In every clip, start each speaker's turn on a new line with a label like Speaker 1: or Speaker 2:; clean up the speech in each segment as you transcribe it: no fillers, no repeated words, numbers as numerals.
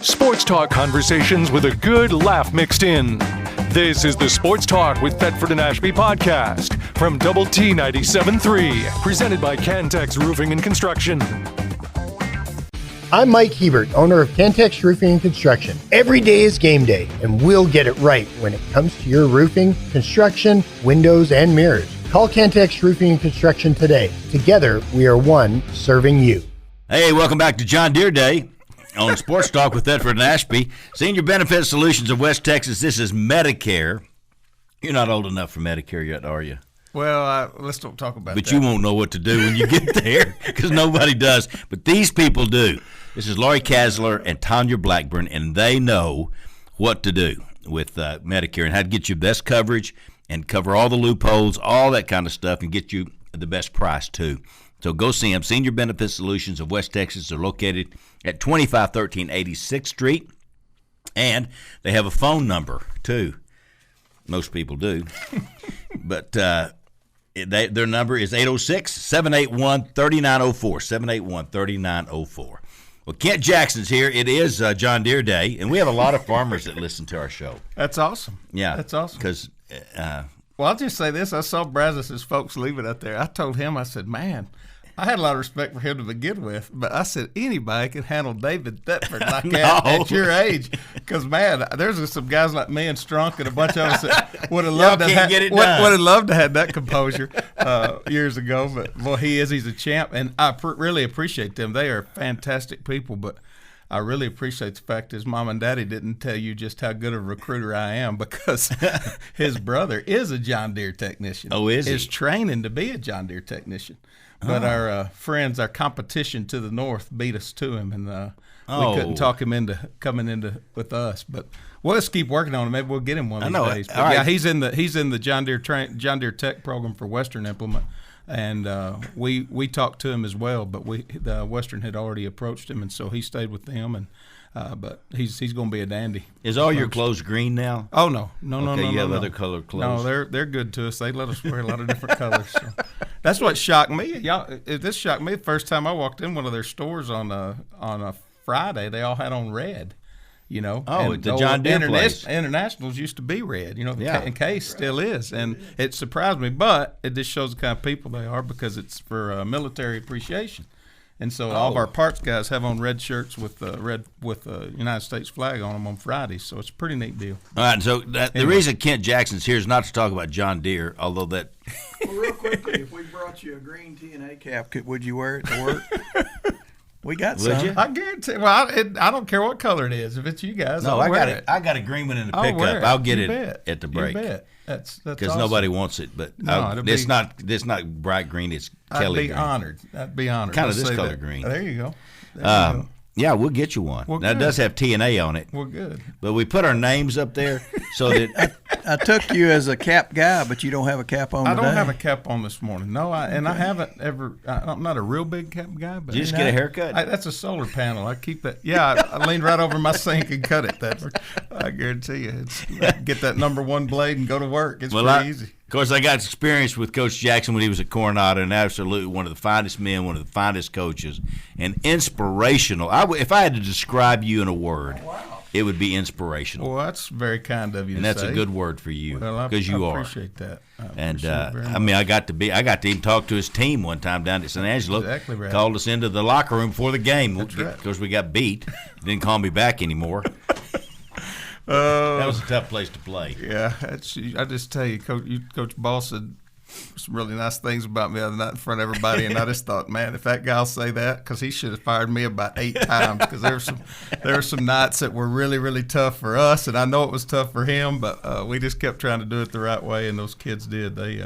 Speaker 1: Sports talk conversations with a good laugh mixed in. This is the Sports Talk with Thetford and Ashby podcast from Double T 97.3, presented by Cantex Roofing and Construction.
Speaker 2: I'm Mike Hebert, owner of Cantex Roofing and Construction. Every day is game day, and we'll get it right when it comes to your roofing, construction, windows, and mirrors. Call Cantex Roofing and Construction today. Together, we are one serving you.
Speaker 3: Hey, welcome back to John Deere Day on Sports Talk with Thetford and Ashby. Senior Benefit Solutions of West Texas. This is Medicare. You're not old enough for Medicare yet, are you?
Speaker 4: Well, let's don't talk about that.
Speaker 3: But you won't know what to do when you get there because nobody does. But these people do. This is Laurie Kasler and Tanya Blackburn, and they know what to do with Medicare and how to get you best coverage and cover all the loopholes, all that kind of stuff, and get you the best price, too. So go see them. Senior Benefit Solutions of West Texas are located at 2513 86th Street, and they have a phone number, too. Most people do. But their number is 806-781-3904, 781-3904. Well, Kent Jackson's here. It is John Deere Day, and we have a lot of farmers that listen to our show.
Speaker 4: That's awesome.
Speaker 3: Yeah.
Speaker 4: That's awesome.
Speaker 3: Because,
Speaker 4: well, I'll just say this. I saw Brazos' folks leaving out there. I told him, I said, man, I had a lot of respect for him to begin with, but I said anybody can handle David Thetford like that at your age. Because, man, there's some guys like me and Strunk and a bunch of us that would have loved to have that composure years ago. But, boy, he's a champ, and I really appreciate them. They are fantastic people, but I really appreciate the fact his mom and daddy didn't tell you just how good of a recruiter I am, because his brother is a John Deere technician.
Speaker 3: Oh, is he?
Speaker 4: Is training to be a John Deere technician. But our friends, our competition to the north, beat us to him, and we couldn't talk him into coming into with us. But we'll just keep working on him. Maybe we'll get him one of these days. But yeah, he's in the John Deere Tech program for Western Implement, and we talked to him as well. But the Western had already approached him, and so he stayed with them. And but he's going to be a dandy.
Speaker 3: Is all your clothes green now?
Speaker 4: Oh no.
Speaker 3: You have other colored clothes.
Speaker 4: No, they're good to us. They let us wear a lot of different colors. So. That's what shocked me. This shocked me the first time I walked in one of their stores on a Friday. They all had on red. You know.
Speaker 3: Oh, the John Deere place.
Speaker 4: Internationals used to be red. You know, the case still is, and it surprised me. But it just shows the kind of people they are, because it's for military appreciation. And so all of our parts guys have on red shirts with the United States flag on them on Fridays. So it's a pretty neat deal.
Speaker 3: All right. So the reason Kent Jackson's here is not to talk about John Deere, although that.
Speaker 5: Well, real quickly, if we brought you a green TNA cap, would you wear it to work? We got some.
Speaker 3: Would you?
Speaker 4: I guarantee. Well, I don't care what color it is. If it's you guys,
Speaker 3: no,
Speaker 4: I'll wear it.
Speaker 3: I got a green one in the pickup. I'll get it at the break.
Speaker 4: You bet. That's
Speaker 3: because
Speaker 4: awesome.
Speaker 3: Nobody wants it, but it's not bright green. It's Kelly green.
Speaker 4: I'd be honored.
Speaker 3: Kind of this color green.
Speaker 4: There you go.
Speaker 3: Yeah, we'll get you one. Now, it does have TNA on it.
Speaker 4: Well, good.
Speaker 3: But we put our names up there so that
Speaker 5: I took you as a cap guy, but you don't have a cap on today.
Speaker 4: I don't have a cap on this morning. No, I haven't ever. I'm not a real big cap guy. But
Speaker 3: you just get a haircut?
Speaker 4: That's a solar panel. I keep that. Yeah, I leaned right over my sink and cut it. I guarantee you. Get that number one blade and go to work. It's pretty easy.
Speaker 3: Of course, I got experience with Coach Jackson when he was at Coronado, and absolutely one of the finest men, one of the finest coaches, and inspirational. If I had to describe you in a word, it would be inspirational.
Speaker 4: Well, that's very kind of you.
Speaker 3: And that's a good word for you, because you are.
Speaker 4: I appreciate that.
Speaker 3: I got to even talk to his team one time down at San Angelo.
Speaker 4: Exactly right.
Speaker 3: Called us into the locker room before the game.
Speaker 4: That's right.
Speaker 3: Of course, we got beat. Didn't call me back anymore. That was a tough place to play.
Speaker 4: Yeah, I just tell you, Coach Ball said some really nice things about me the other night in front of everybody, and I just thought, man, if that guy'll say that, because he should have fired me about 8 times, because there were some nights that were really, really tough for us, and I know it was tough for him, but we just kept trying to do it the right way, and those kids did. They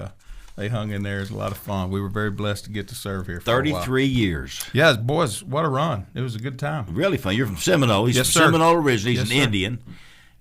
Speaker 4: hung in there. It was a lot of fun. We were very blessed to get to serve here for
Speaker 3: 33 years.
Speaker 4: Yeah, boys, what a run. It was a good time.
Speaker 3: Really fun. You're from Seminole. He's
Speaker 4: yes,
Speaker 3: from
Speaker 4: sir.
Speaker 3: Seminole originally. He's
Speaker 4: yes,
Speaker 3: an
Speaker 4: sir.
Speaker 3: Indian.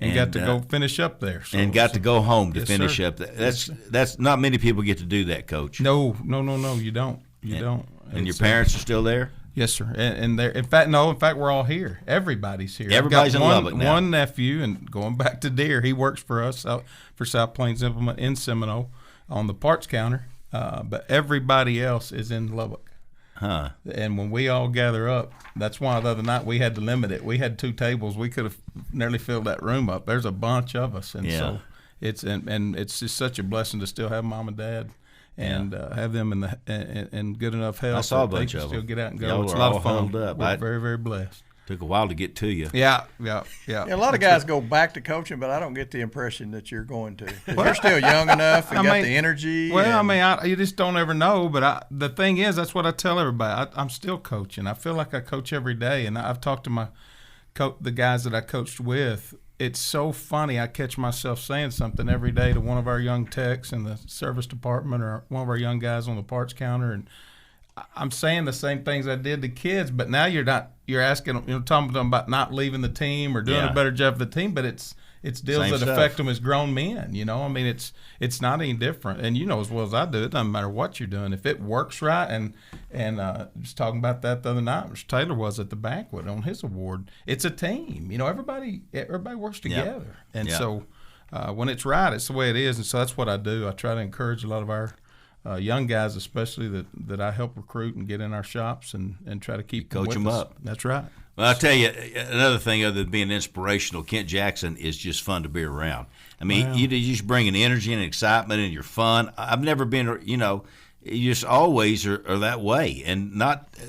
Speaker 4: And got to go finish up there. So,
Speaker 3: and got to go home to finish
Speaker 4: sir.
Speaker 3: up. That's not many people get to do that, Coach.
Speaker 4: No, you don't. You don't.
Speaker 3: And your parents are still there?
Speaker 4: Yes, sir. And they're in fact, we're all here. Everybody's here.
Speaker 3: Everybody's in Lubbock now.
Speaker 4: One nephew, and going back to Deere, he works for us for South Plains Implement in Seminole on the parts counter. But everybody else is in Lubbock.
Speaker 3: Huh.
Speaker 4: And when we all gather up, that's why the other night we had to limit it. We had 2 tables. We could have nearly filled that room up. There's a bunch of us, and so it's and it's just such a blessing to still have mom and dad. And have them in good enough health.
Speaker 3: I saw a
Speaker 4: that
Speaker 3: bunch
Speaker 4: they can
Speaker 3: of
Speaker 4: still
Speaker 3: them.
Speaker 4: get out and go.
Speaker 3: Y'all
Speaker 4: It's a
Speaker 3: were
Speaker 4: lot
Speaker 3: all
Speaker 4: of fun.
Speaker 3: huddled up.
Speaker 4: We're very, very blessed.
Speaker 3: Took a while to get to you.
Speaker 4: Yeah.
Speaker 5: Yeah, a lot of guys go back to coaching, but I don't get the impression that you're going to. You're still young enough and got the energy.
Speaker 4: Well, you just don't ever know. But the thing is, that's what I tell everybody. I'm still coaching. I feel like I coach every day, and I've talked to the guys that I coached with. It's so funny. I catch myself saying something every day to one of our young techs in the service department or one of our young guys on the parts counter, and I'm saying the same things I did to kids. But now you're asking, talking to them about not leaving the team or doing a better job for the team. But it's deals
Speaker 3: Same
Speaker 4: that
Speaker 3: stuff.
Speaker 4: affect them as grown men. I mean, it's not any different. And you know as well as I do, it doesn't matter what you're doing. If it works right, and just talking about that the other night, Mr. Taylor was at the banquet on his award. It's a team. Everybody works together. And so when it's right, it's the way it is. And so that's what I do. I try to encourage a lot of our young guys, especially that I help recruit and get in our shops and try to keep
Speaker 3: coach them
Speaker 4: with us.
Speaker 3: up.
Speaker 4: That's right.
Speaker 3: Well, I'll tell you, another thing other than being inspirational, Kent Jackson is just fun to be around. I mean, you just bring an energy and excitement, and you're fun. I've never been, you just always are that way. And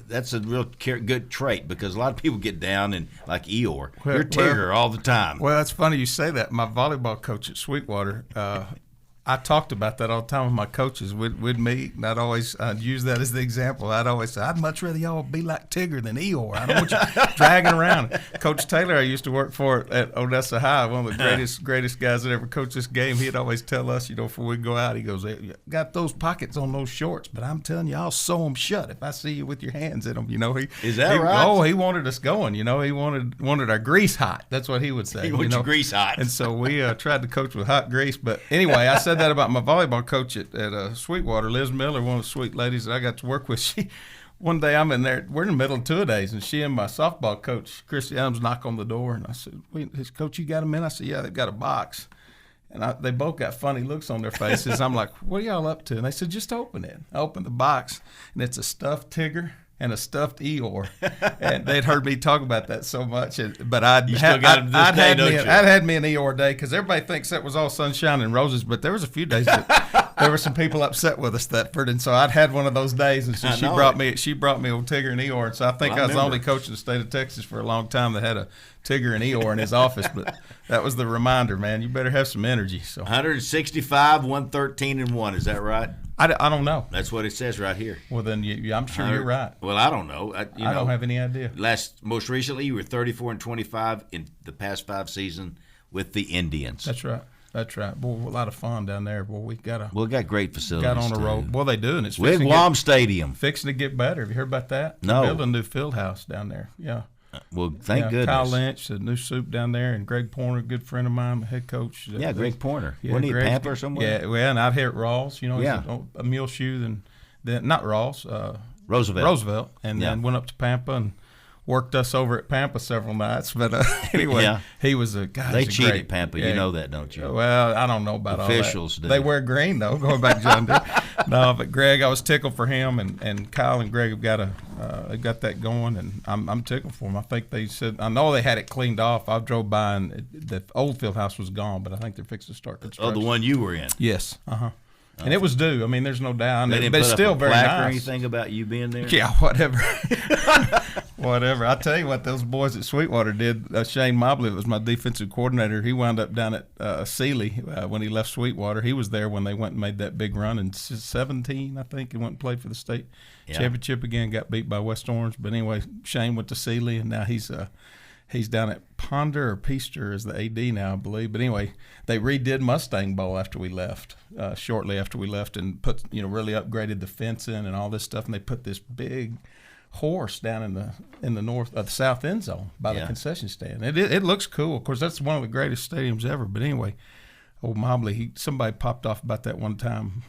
Speaker 3: that's a real good trait, because a lot of people get down and like Eeyore. You're Tigger all the time.
Speaker 4: Well, that's funny you say that. My volleyball coach at Sweetwater, I talked about that all the time with my coaches. We'd meet, and I'd use that as the example. I'd always say, I'd much rather y'all be like Tigger than Eeyore. I don't want you dragging around. Coach Taylor, I used to work for at Odessa High, one of the greatest guys that ever coached this game. He'd always tell us, before we go out, he goes, hey, you got those pockets on those shorts, but I'm telling you, I'll sew them shut if I see you with your hands in them.
Speaker 3: Is that right?
Speaker 4: Oh, he wanted us going. He wanted our grease hot. That's what he would say.
Speaker 3: He wants your grease hot.
Speaker 4: And so we tried to coach with hot grease. But anyway, I said that about my volleyball coach at Sweetwater, Liz Miller, one of the sweet ladies that I got to work with. One day I'm in there, we're in the middle of 2-a-days, and she and my softball coach, Christy Adams, knock on the door, and I said, Coach, you got a minute? I said, yeah, they've got a box. And they both got funny looks on their faces. I'm like, what are y'all up to? And they said, just open it. I opened the box, and it's a stuffed Tigger and a stuffed Eeyore. And they'd heard me talk about that so much. But I'd had me an Eeyore day, because everybody thinks that was all sunshine and roses. But there was a few days that there were some people upset with us, Thetford. And so I'd had one of those days. And so she brought me old Tigger and Eeyore. And so I think I was the only coach in the state of Texas for a long time that had a Tigger and Eeyore in his office. But that was the reminder, man. You better have some energy. So
Speaker 3: 165, 113, and 1. Is that right?
Speaker 4: I don't know.
Speaker 3: That's what it says right here.
Speaker 4: Well, then I'm sure you're right.
Speaker 3: Well, I don't know. I
Speaker 4: don't have any idea.
Speaker 3: Most recently, you were 34 and 25 in the past 5 seasons with the Indians.
Speaker 4: That's right. Boy, a lot of fun down there. Boy, we got
Speaker 3: great facilities.
Speaker 4: Got on the road. Well, they do, and it's
Speaker 3: Wigwam Stadium.
Speaker 4: Fixing to get better. Have you heard about that?
Speaker 3: No.
Speaker 4: They're building a new field house down there. Yeah.
Speaker 3: Well, thank goodness.
Speaker 4: Kyle Lynch, the new soup down there, and Greg Pointer, a good friend of mine, the head coach.
Speaker 3: Yeah, Greg Pointer. Wasn't he a Pampa somewhere?
Speaker 4: Yeah, well, and out here at Rawls, he's a mule shoe, then not Rawls, Roosevelt, and then went up to Pampa and worked us over at Pampa several nights. But anyway, he was a guy.
Speaker 3: They cheat at Pampa. You know that, don't you?
Speaker 4: Well, I don't know about
Speaker 3: officials
Speaker 4: all that.
Speaker 3: do.
Speaker 4: They wear green, though, going back to John Deere. No, but Greg, I was tickled for him, and Kyle and Greg have got that going, and I'm tickled for them. I think they said, I know they had it cleaned off. I drove by, and the old field house was gone, but I think they're fixing to start construction.
Speaker 3: Oh, the one you were in?
Speaker 4: Yes. And it was due. I mean, there's no doubt.
Speaker 3: They didn't
Speaker 4: but
Speaker 3: put
Speaker 4: it's
Speaker 3: up
Speaker 4: still
Speaker 3: a
Speaker 4: very
Speaker 3: plaque
Speaker 4: nice.
Speaker 3: or anything about you being there?
Speaker 4: Yeah, whatever. Whatever. I tell you what, those boys at Sweetwater did. Shane Mobley was my defensive coordinator. He wound up down at Sealy when he left Sweetwater. He was there when they went and made that big run in 2017, I think, and went and played for the state championship again. Got beat by West Orange. But anyway, Shane went to Sealy, and now he's down at Ponder or Peaster as the AD now, I believe. But anyway, they redid Mustang Bowl after we left, shortly after we left, and put really upgraded the fence in and all this stuff. And they put this big horse down in the south end zone by the concession stand. It looks cool. Of course, that's one of the greatest stadiums ever. But anyway, old Mobley, somebody popped off about that one time.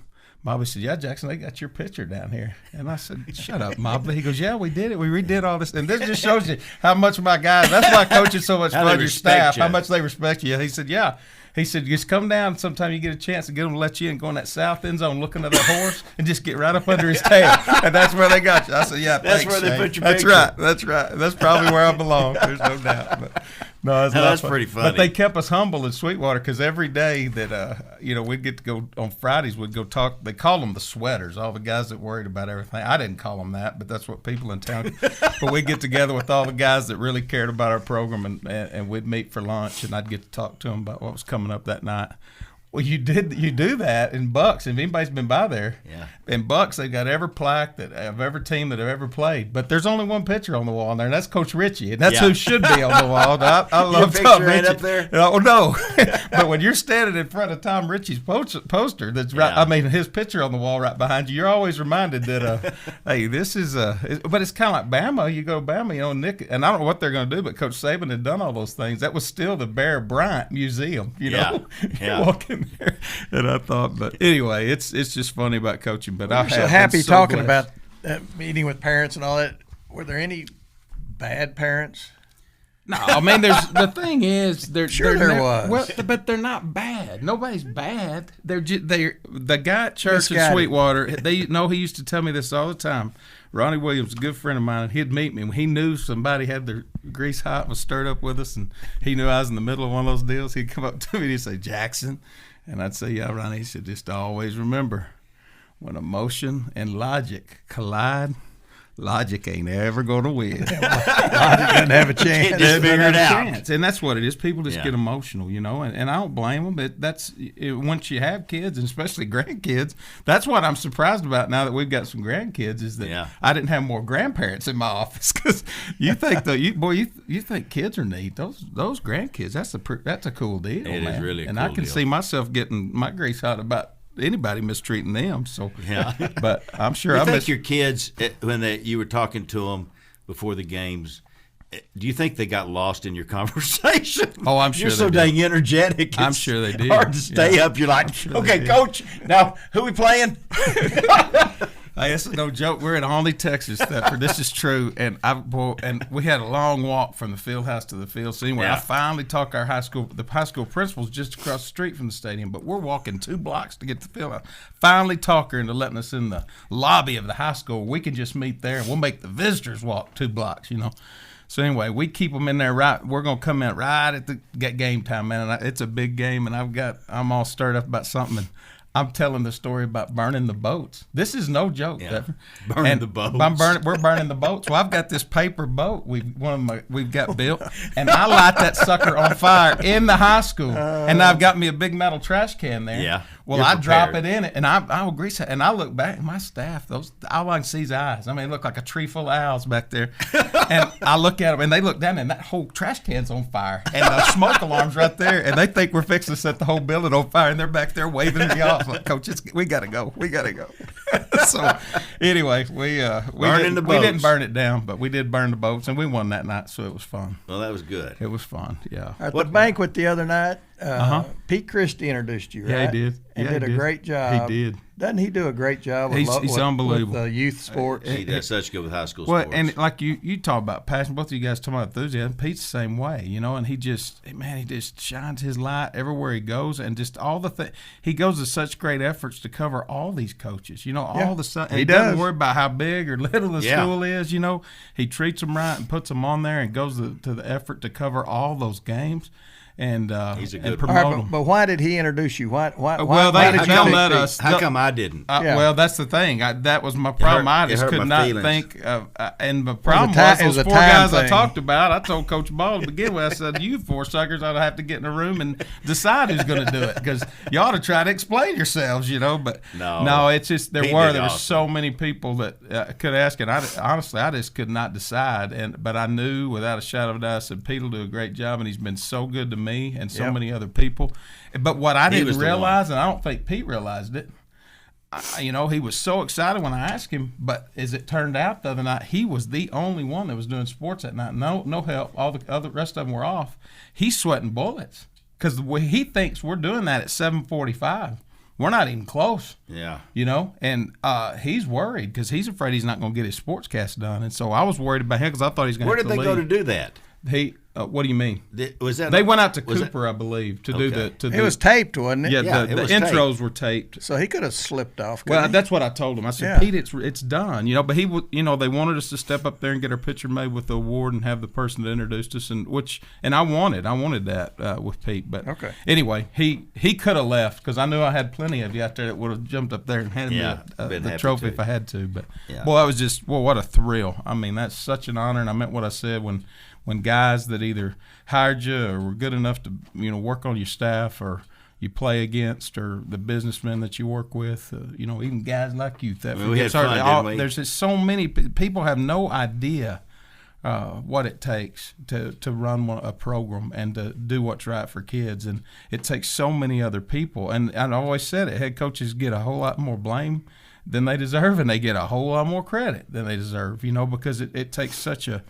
Speaker 4: Mobley said, yeah, Jackson, they got your picture down here. And I said, shut up, Mobley. He goes, yeah, we did it. We redid all this. And this just shows you how much my guys, that's why coaching so much fun, your staff, how much they respect you. He said, yeah. He said, just come down sometime you get a chance to get him to let you in, go in that south end zone looking at that horse and just get right up under his tail. And that's where they got you. I said, yeah,
Speaker 3: That's
Speaker 4: thanks,
Speaker 3: where they
Speaker 4: Shane.
Speaker 3: put your
Speaker 4: That's
Speaker 3: picture.
Speaker 4: right. That's right. That's probably where I belong. There's no doubt. But, no,
Speaker 3: That's pretty funny.
Speaker 4: But they kept us humble in Sweetwater because every day that, we'd get to go on Fridays, we'd go talk. They call them the sweaters, all the guys that worried about everything. I didn't call them that, but that's what people in town. But we'd get together with all the guys that really cared about our program, and we'd meet for lunch, and I'd get to talk to them about what was coming up that night. Well, you do that in Bucks. If anybody's been by there, in Bucks, they've got every plaque of every team that have ever played. But there's only one picture on the wall in there, and that's Coach Ritchie, and that's who should be on the wall. I love Tom
Speaker 3: picture ain't
Speaker 4: Ritchie.
Speaker 3: up there?
Speaker 4: Oh no! But when you're standing in front of Tom Ritchie's poster, that's right. I mean, his picture on the wall right behind you. You're always reminded that, hey, this is But it's kind of like Bama. You go to Bama, Nick, and I don't know what they're going to do, but Coach Saban had done all those things. That was still the Bear Bryant Museum.
Speaker 3: Yeah.
Speaker 4: Walking there, and I thought, but anyway, it's just funny about coaching. But
Speaker 5: I'm so happy talking about that meeting with parents and all that. Were there any bad parents?
Speaker 4: No, I mean, the thing is, there
Speaker 5: was.
Speaker 4: Well, but they're not bad. Nobody's bad. They're the guy at church in Sweetwater. He used to tell me this all the time. Ronnie Williams, a good friend of mine, and he'd meet me when he knew somebody had their grease hot and was stirred up with us, and he knew I was in the middle of one of those deals. He'd come up to me and he'd say, "Jackson," and I'd say, "Yeah, Ronnie." He said, "Just always remember, when emotion and logic collide, logic ain't ever going to win."
Speaker 5: Logic doesn't have a chance.
Speaker 3: Can't just figure it out.
Speaker 4: And that's what it is. People just get emotional, and I don't blame them. But once you have kids, and especially grandkids, that's what I'm surprised about now that we've got some grandkids, is that I didn't have more grandparents in my office. Because you think, you think kids are neat. Those grandkids, that's a cool deal.
Speaker 3: It is really a
Speaker 4: and
Speaker 3: cool
Speaker 4: I can
Speaker 3: deal.
Speaker 4: see myself getting my grease hot about anybody mistreating them. So but I'm sure
Speaker 3: I
Speaker 4: I
Speaker 3: think
Speaker 4: miss
Speaker 3: your kids, when you were talking to them before the games, do you think they got lost in your conversation?
Speaker 4: Oh, I'm sure
Speaker 3: you're so
Speaker 4: they did.
Speaker 3: dang energetic.
Speaker 4: I'm
Speaker 3: It's
Speaker 4: sure they did.
Speaker 3: hard to stay up. You're like, okay, coach, now who we playing?
Speaker 4: Hey, this is no joke. We're in Olney, Texas, Thetford. This is true. And we had a long walk from the field house to the field. So anyway, I finally talked the high school principal's just across the street from the stadium, but we're walking 2 blocks to get to the field house. Finally talk her into letting us in the lobby of the high school. We can just meet there, and we'll make the visitors walk 2 blocks, So anyway, we keep them in there right. We're gonna come in right at the game time, man. And it's a big game, and I'm all stirred up about something. And I'm telling the story about burning the boats. This is no joke.
Speaker 3: Burning the boats.
Speaker 4: We're burning the boats. Well, I've got this paper boat we've got built, and I light that sucker on fire in the high school. And I've got me a big metal trash can there.
Speaker 3: Yeah.
Speaker 4: Well, I drop it in it, and I will grease it. And I look back, my staff, all I can see is eyes. I mean, it looked like a tree full of owls back there. And I look at them, and they look down, and that whole trash can's on fire. And the smoke alarm's right there, and they think we're fixing to set the whole building on fire, and they're back there waving me off. Like, Coach, we got to go. We got to go. So, anyway, we didn't burn it down, but we did burn the boats, and we won that night, so it was fun.
Speaker 3: Well, that was good.
Speaker 4: It was fun, yeah.
Speaker 5: At the banquet the other night, Pete Christie introduced you, right?
Speaker 4: Yeah, he did.
Speaker 5: And did a great job.
Speaker 4: He did.
Speaker 5: Doesn't he do a great job
Speaker 4: He's unbelievable.
Speaker 5: with youth sports?
Speaker 3: He does such good with high school
Speaker 4: Well,
Speaker 3: sports.
Speaker 4: and like you talk about passion, both of you guys talk about enthusiasm. Pete's the same way, and he just shines his light everywhere he goes, and just all the things. He goes to such great efforts to cover all these coaches, all the stuff. He doesn't worry about how big or little the school is, He treats them right and puts them on there and goes to the effort to cover all those games. And
Speaker 3: he's a good
Speaker 4: promote them.
Speaker 5: But why did he introduce you? Why
Speaker 4: they let us.
Speaker 3: How come I didn't?
Speaker 4: Well, that's the thing. That was my problem. I just could not think of. And the problem was those 4 guys I talked about. I told Coach Ball to begin with. I said, "You 4 suckers ought to have to get in a room and decide who's going to do it, because you ought to try to explain yourselves, But no, it's just there were so many people that could ask, and honestly, I just could not decide. But I knew without a shadow of a doubt, I said, Pete will do a great job, and he's been so good to me and so many other people. But what I didn't realize, and I don't think Pete realized it, he was so excited when I asked him, but as it turned out the other night, he was the only one that was doing sports that night. No help. All the other rest of them were off. He's sweating bullets because he thinks we're doing that at 7:45. We're not even close.
Speaker 3: Yeah.
Speaker 4: And he's worried because he's afraid he's not going to get his sportscast done. And so I was worried about him because I thought he was going to
Speaker 3: Where
Speaker 4: have to
Speaker 3: did they
Speaker 4: leave.
Speaker 3: go to do that?
Speaker 4: What do you mean?
Speaker 3: Was that?
Speaker 4: They went out to Cooper, I believe, to do the.
Speaker 5: It was taped, wasn't it?
Speaker 4: Yeah,
Speaker 3: it
Speaker 4: the
Speaker 3: was
Speaker 4: intros
Speaker 3: taped.
Speaker 4: were taped.
Speaker 5: So he could have slipped off.
Speaker 4: Well, that's what I told him. I said, Pete, it's done. But he would. They wanted us to step up there and get our picture made with the award and have the person that introduced us, and I wanted that with Pete. But anyway, he could have left because I knew I had plenty of you out there that would have jumped up there and handed me the trophy if I had to. But boy, that was just what a thrill. I mean, that's such an honor, and I meant what I said when guys that either hired you or were good enough to work on your staff or you play against or the businessmen that you work with, even guys like you.
Speaker 3: We had fun, didn't we?
Speaker 4: There's just so many people have no idea what it takes to run a program and to do what's right for kids, and it takes so many other people. And I always said it, head coaches get a whole lot more blame than they deserve, and they get a whole lot more credit than they deserve, because it takes such a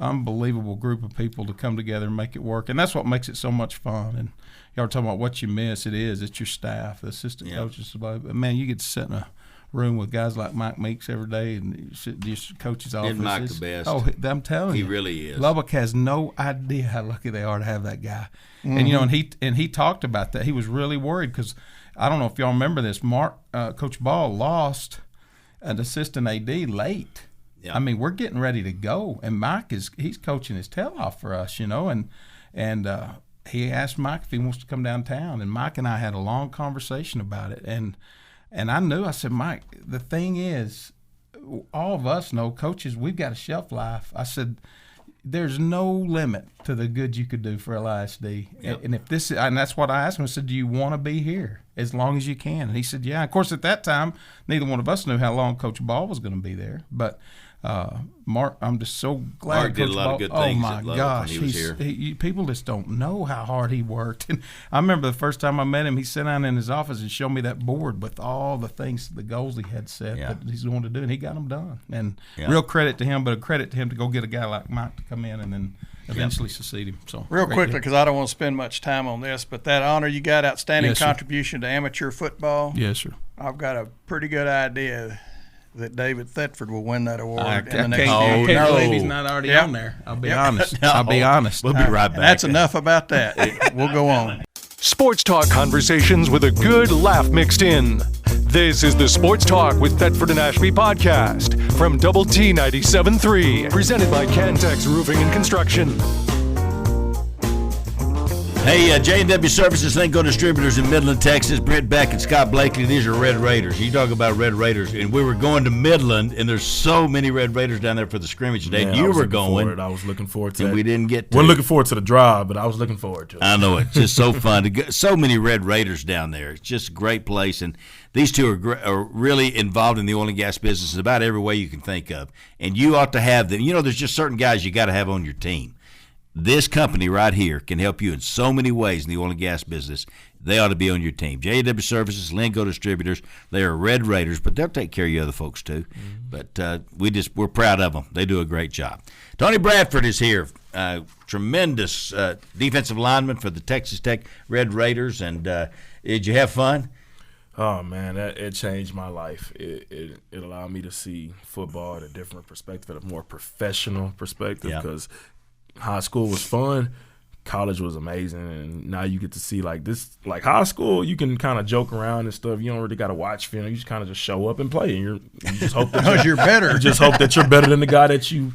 Speaker 4: unbelievable group of people to come together and make it work, and that's what makes it so much fun. And y'all are talking about what you miss. It's your staff, the assistant coaches. Man, you get to sit in a room with guys like Mike Meeks every day and sit in your coach's office.
Speaker 3: Isn't Mike the best?
Speaker 4: Oh, I'm telling you,
Speaker 3: he really is.
Speaker 4: Lubbock has no idea how lucky they are to have that guy. Mm-hmm. And he talked about that. He was really worried because I don't know if y'all remember this. Coach Ball lost an assistant AD late. Yeah. I mean, we're getting ready to go, and Mike he's coaching his tail off for us, and he asked Mike if he wants to come downtown, and Mike and I had a long conversation about it, and I knew, I said, Mike, the thing is, all of us know, coaches, we've got a shelf life. I said, there's no limit to the good you could do for LISD. Yep. And that's what I asked him. I said, do you want to be here as long as you can? And he said, yeah. Of course, at that time, neither one of us knew how long Coach Ball was going to be there, but Mark, I'm just so glad.
Speaker 3: Mark did a lot of good things.
Speaker 4: Oh my gosh,
Speaker 3: when he was here.
Speaker 4: People just don't know how hard he worked. And I remember the first time I met him, he sat down in his office and showed me that board with all the things, the goals he had set that he's going to do, and he got them done. And real credit to him, but a credit to him to go get a guy like Mike to come in and then eventually succeed him. So
Speaker 5: real quickly, because I don't want to spend much time on this, but that honor you got, outstanding contribution to amateur football.
Speaker 4: Yes, sir.
Speaker 5: I've got a pretty good idea that David Thetford will win that award.
Speaker 4: I can't believe he's not already on there. I'll be honest. I'll be honest.
Speaker 3: We'll be right back.
Speaker 5: That's enough about that. We'll go on.
Speaker 1: Sports talk conversations with a good laugh mixed in. This is the Sports Talk with Thetford and Ashby podcast from Double T 97.3, presented by Cantex Roofing and Construction.
Speaker 3: Hey, J&W Services, Lingo Distributors in Midland, Texas. Brent Beck and Scott Blakely. These are Red Raiders. You talk about Red Raiders, and we were going to Midland, and there's so many Red Raiders down there for the scrimmage today.
Speaker 6: Man,
Speaker 3: you were going.
Speaker 6: I was looking forward to it.
Speaker 3: And we didn't get to
Speaker 6: We're looking forward to the drive, but I was looking forward to it.
Speaker 3: I know. It's just so fun. To get so many Red Raiders down there. It's just a great place, and these two are really involved in the oil and gas business in about every way you can think of. And you ought to have them. There's just certain guys you got to have on your team. This company right here can help you in so many ways in the oil and gas business. They ought to be on your team. J&W Services, Lingo Distributors, they are Red Raiders, but they'll take care of you other folks too. Mm-hmm. But we're proud of them. They do a great job. Tony Bradford is here, tremendous defensive lineman for the Texas Tech Red Raiders. And did you have fun?
Speaker 6: Oh, man, it changed my life. It allowed me to see football at a different perspective, at a more professional perspective, because high school was fun, college was amazing, and now you get to see like high school, you can kind of joke around and stuff. You don't really got to watch film. You just kind of just show up and play, and you just hope that
Speaker 5: you're better.
Speaker 6: You just hope that you're better than the guy that you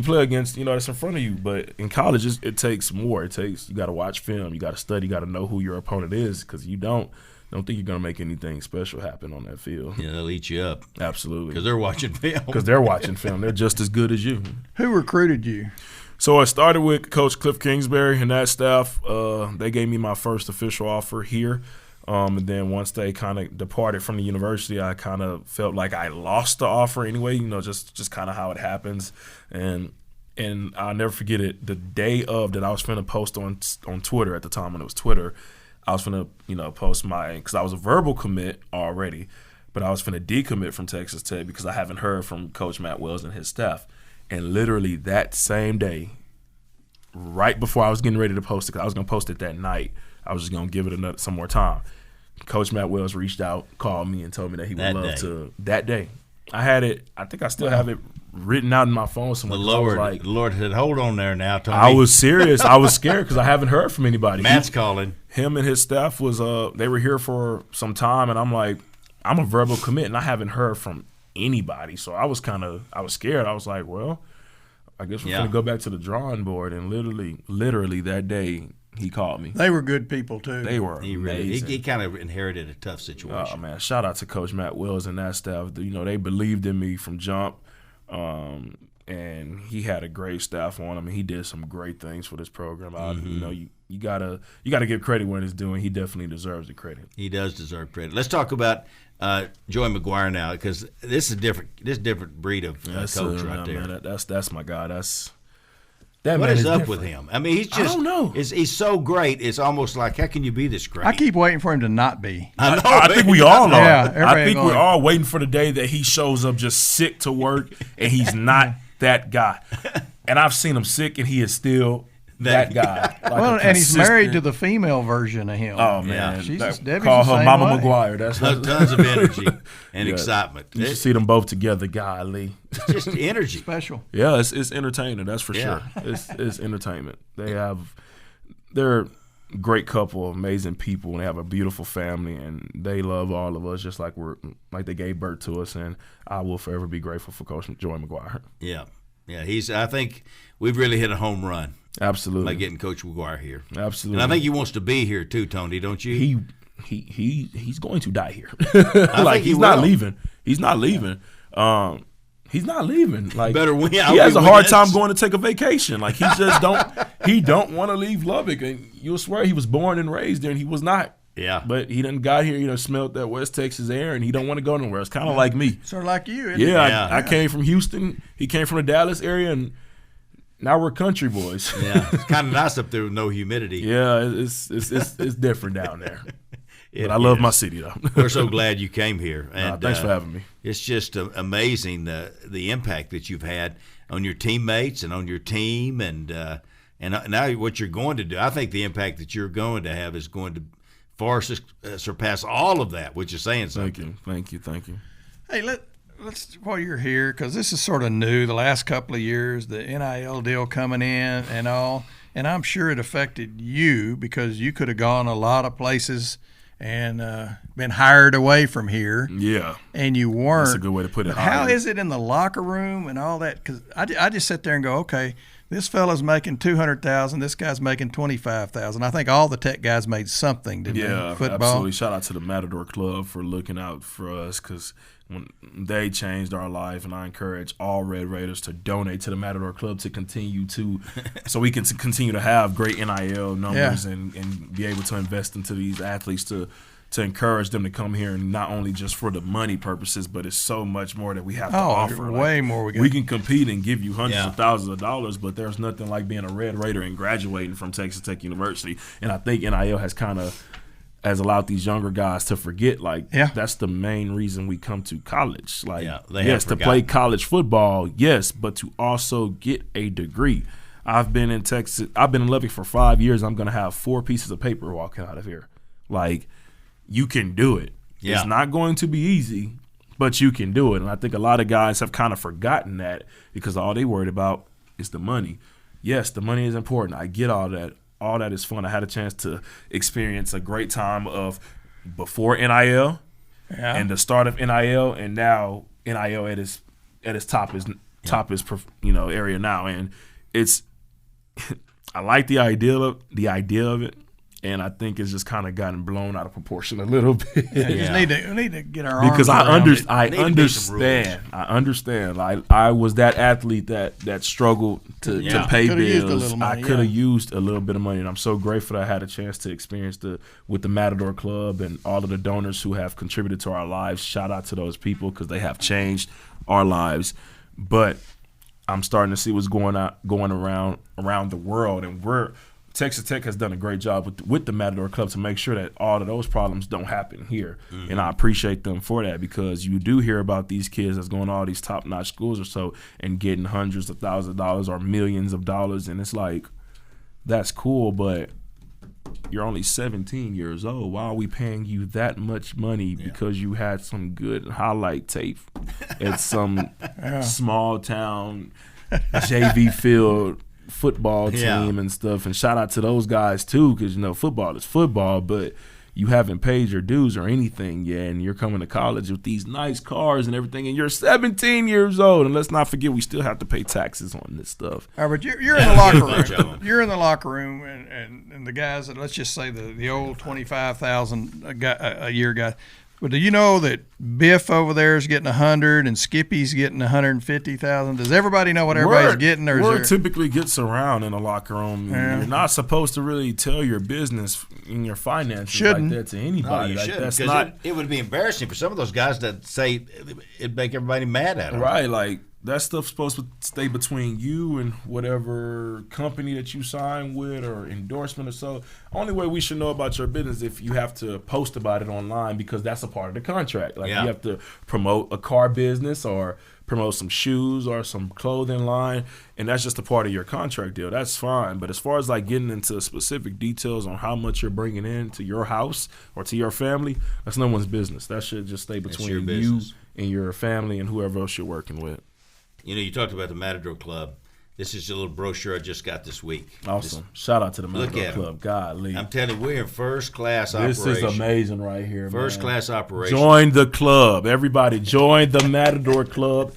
Speaker 6: play against, that's in front of you. But in college, it takes more. You got to watch film, you got to study, you got to know who your opponent is, because you don't think you're going to make anything special happen on that field.
Speaker 3: Yeah, they'll eat you up.
Speaker 6: Absolutely.
Speaker 3: Because they're watching film.
Speaker 6: They're just as good as you.
Speaker 5: Who recruited you?
Speaker 6: So I started with Coach Cliff Kingsbury and that staff. They gave me my first official offer here. And then once they kind of departed from the university, I kind of felt like I lost the offer anyway, just kind of how it happens. And I'll never forget it. The day of that I was finna post on Twitter at the time when it was Twitter, I was finna, post because I was a verbal commit already, but I was finna decommit from Texas Tech because I haven't heard from Coach Matt Wells and his staff. And literally that same day, right before I was getting ready to post it, because I was going to post it that night, I was just going to give it some more time. Coach Matt Wells reached out, called me, and told me that he would love to. That day. I had it. I think I still have it written out in my phone somewhere.
Speaker 3: The Lord said, hold on there now, Tony.
Speaker 6: I was serious. I was scared because I haven't heard from anybody.
Speaker 3: Matt's calling.
Speaker 6: Him and his staff they were here for some time, and I'm like, I'm a verbal commit, and I haven't heard from anybody. So I was scared. I was like, well, I guess we're going to go back to the drawing board. And literally that day, he called me.
Speaker 5: They were good people too.
Speaker 6: They were amazing.
Speaker 3: He kind of inherited a tough situation.
Speaker 6: Oh man, shout out to Coach Matt Wills and that staff. They believed in me from jump, and he had a great staff on him. And he did some great things for this program. You gotta give credit when it's due, and he definitely deserves the credit.
Speaker 3: He does deserve credit. Let's talk about Joey McGuire now, because this is a different breed of coach right there.
Speaker 6: Man, that's my guy.
Speaker 3: What is up with him? I mean, he's just,
Speaker 6: I don't know.
Speaker 3: He's so great. It's almost like, how can you be this great?
Speaker 5: I keep waiting for him to not be.
Speaker 6: I think we all are.
Speaker 5: Yeah,
Speaker 6: I think we're all waiting for the day that he shows up just sick to work and he's not that guy. And I've seen him sick and he is still that guy.
Speaker 5: Like and he's married to the female version of him.
Speaker 6: Oh man,
Speaker 5: she's Debbie's
Speaker 6: call her Mama
Speaker 5: way.
Speaker 6: McGuire. That's
Speaker 3: tons of energy and excitement.
Speaker 6: You should see them both together, golly.
Speaker 3: It's just energy.
Speaker 5: Special.
Speaker 6: Yeah, it's entertaining. That's for sure. It's entertainment. They're a great couple, amazing people, and they have a beautiful family, and they love all of us just like they gave birth to us. And I will forever be grateful for Coach Joey McGuire.
Speaker 3: Yeah. I think we've really hit a home run.
Speaker 6: Absolutely.
Speaker 3: By getting Coach McGuire here.
Speaker 6: Absolutely.
Speaker 3: And I think he wants to be here too, Tony, don't you?
Speaker 6: He's going to die here.
Speaker 3: He's
Speaker 6: not leaving. He's not leaving. He's not leaving. Like,
Speaker 3: better win.
Speaker 6: He has a hard time going to take a vacation. Like, he just don't want to leave Lubbock. And you'll swear he was born and raised there, and he was not.
Speaker 3: Yeah.
Speaker 6: But he done got here, smelled that West Texas air, and he don't want to go nowhere. It's kind of like me.
Speaker 5: Sort of like you, isn't
Speaker 6: it?
Speaker 5: Yeah.
Speaker 6: I came from Houston. He came from the Dallas area, and now we're country boys.
Speaker 3: Yeah, it's kind of nice up there with no humidity.
Speaker 6: Yeah, it's different down there. But I love my city, though.
Speaker 3: We're so glad you came here. And
Speaker 6: thanks for having me.
Speaker 3: It's just amazing the impact that you've had on your teammates and on your team, and now what you're going to do. I think the impact that you're going to have is going to far surpass all of that, which is saying something.
Speaker 6: Thank you.
Speaker 5: Hey, let's while you're here, because this is sort of new, the last couple of years, the NIL deal coming in and all, and I'm sure it affected you because you could have gone a lot of places and been hired away from here.
Speaker 6: Yeah.
Speaker 5: And you weren't.
Speaker 6: That's a good way to put it.
Speaker 5: How is it in the locker room and all that? Because I just sit there and go, okay, this fella's making $200,000. This guy's making $25,000. I think all the Tech guys made something, didn't they? Football.
Speaker 6: Absolutely. Shout out to the Matador Club for looking out for us, because when they changed our life, and I encourage all Red Raiders to donate to the Matador Club to continue to, so we can continue to have great NIL numbers and be able to invest into these athletes to encourage them to come here, and not only just for the money purposes, but it's so much more that we have to offer.
Speaker 5: Way more.
Speaker 6: We can compete and give you hundreds of thousands of dollars, but there's nothing like being a Red Raider and graduating from Texas Tech University. And I think NIL has allowed these younger guys to forget, that's the main reason we come to college. To play college football, yes, but to also get a degree. I've been in Lubbock for 5 years. I'm going to have 4 pieces of paper walking out of here. You can do it. Yeah. It's not going to be easy, but you can do it. And I think a lot of guys have kind of forgotten that because all they worried about is the money. Yes, the money is important. I get all that. All that is fun. I had a chance to experience a great time of before NIL and the start of NIL, and now NIL at its top area now. And it's I like the idea of it. And I think it's just kind of gotten blown out of proportion a little bit.
Speaker 5: We need to get our arms
Speaker 6: because I understand.
Speaker 3: Rules.
Speaker 6: I understand. I was that athlete that struggled to pay bills. I could have used a little bit of money, and I'm so grateful that I had a chance to experience with the Matador Club and all of the donors who have contributed to our lives. Shout out to those people because they have changed our lives. But I'm starting to see what's going around the world, and Texas Tech has done a great job with the Matador Club to make sure that all of those problems don't happen here. Mm-hmm. And I appreciate them for that, because you do hear about these kids that's going to all these top-notch schools or so and getting hundreds of thousands of dollars or millions of dollars, and it's like, that's cool, but you're only 17 years old. Why are we paying you that much money because you had some good highlight tape at some small town JV field football team and stuff? And shout out to those guys too, because football is football, but you haven't paid your dues or anything yet, and you're coming to college with these nice cars and everything, and you're 17 years old. And let's not forget, we still have to pay taxes on this stuff.
Speaker 5: All right, but you're in the locker room. You're in the locker room, and the guys that, let's just say the old $25,000 a year guy. But do you know that Biff over there is getting 100 and Skippy's getting 150,000? Does everybody know what everybody's getting? Or
Speaker 6: word typically gets around in a locker room. Yeah. You're not supposed to really tell your business and your finances like that to anybody.
Speaker 3: No, you
Speaker 6: that's
Speaker 3: shouldn't,
Speaker 6: not.
Speaker 3: It would be embarrassing for some of those guys that say it'd make everybody mad at them.
Speaker 6: Right, like that stuff's supposed to stay between you and whatever company that you sign with or endorsement or so. Only way we should know about your business if you have to post about it online, because that's a part of the contract. Like you have to promote a car business or promote some shoes or some clothing line, and that's just a part of your contract deal. That's fine. But as far as like getting into specific details on how much you're bringing in to your house or to your family, that's no one's business. That should just stay between you and your family and whoever else you're working with.
Speaker 3: You talked about the Matador Club. This is a little brochure I just got this week.
Speaker 6: Awesome. Shout out to the Matador Club. Golly.
Speaker 3: I'm telling you, we're in first-class operation.
Speaker 6: This is amazing right here,
Speaker 3: First-class operation.
Speaker 6: Join the club. Everybody, join the Matador Club.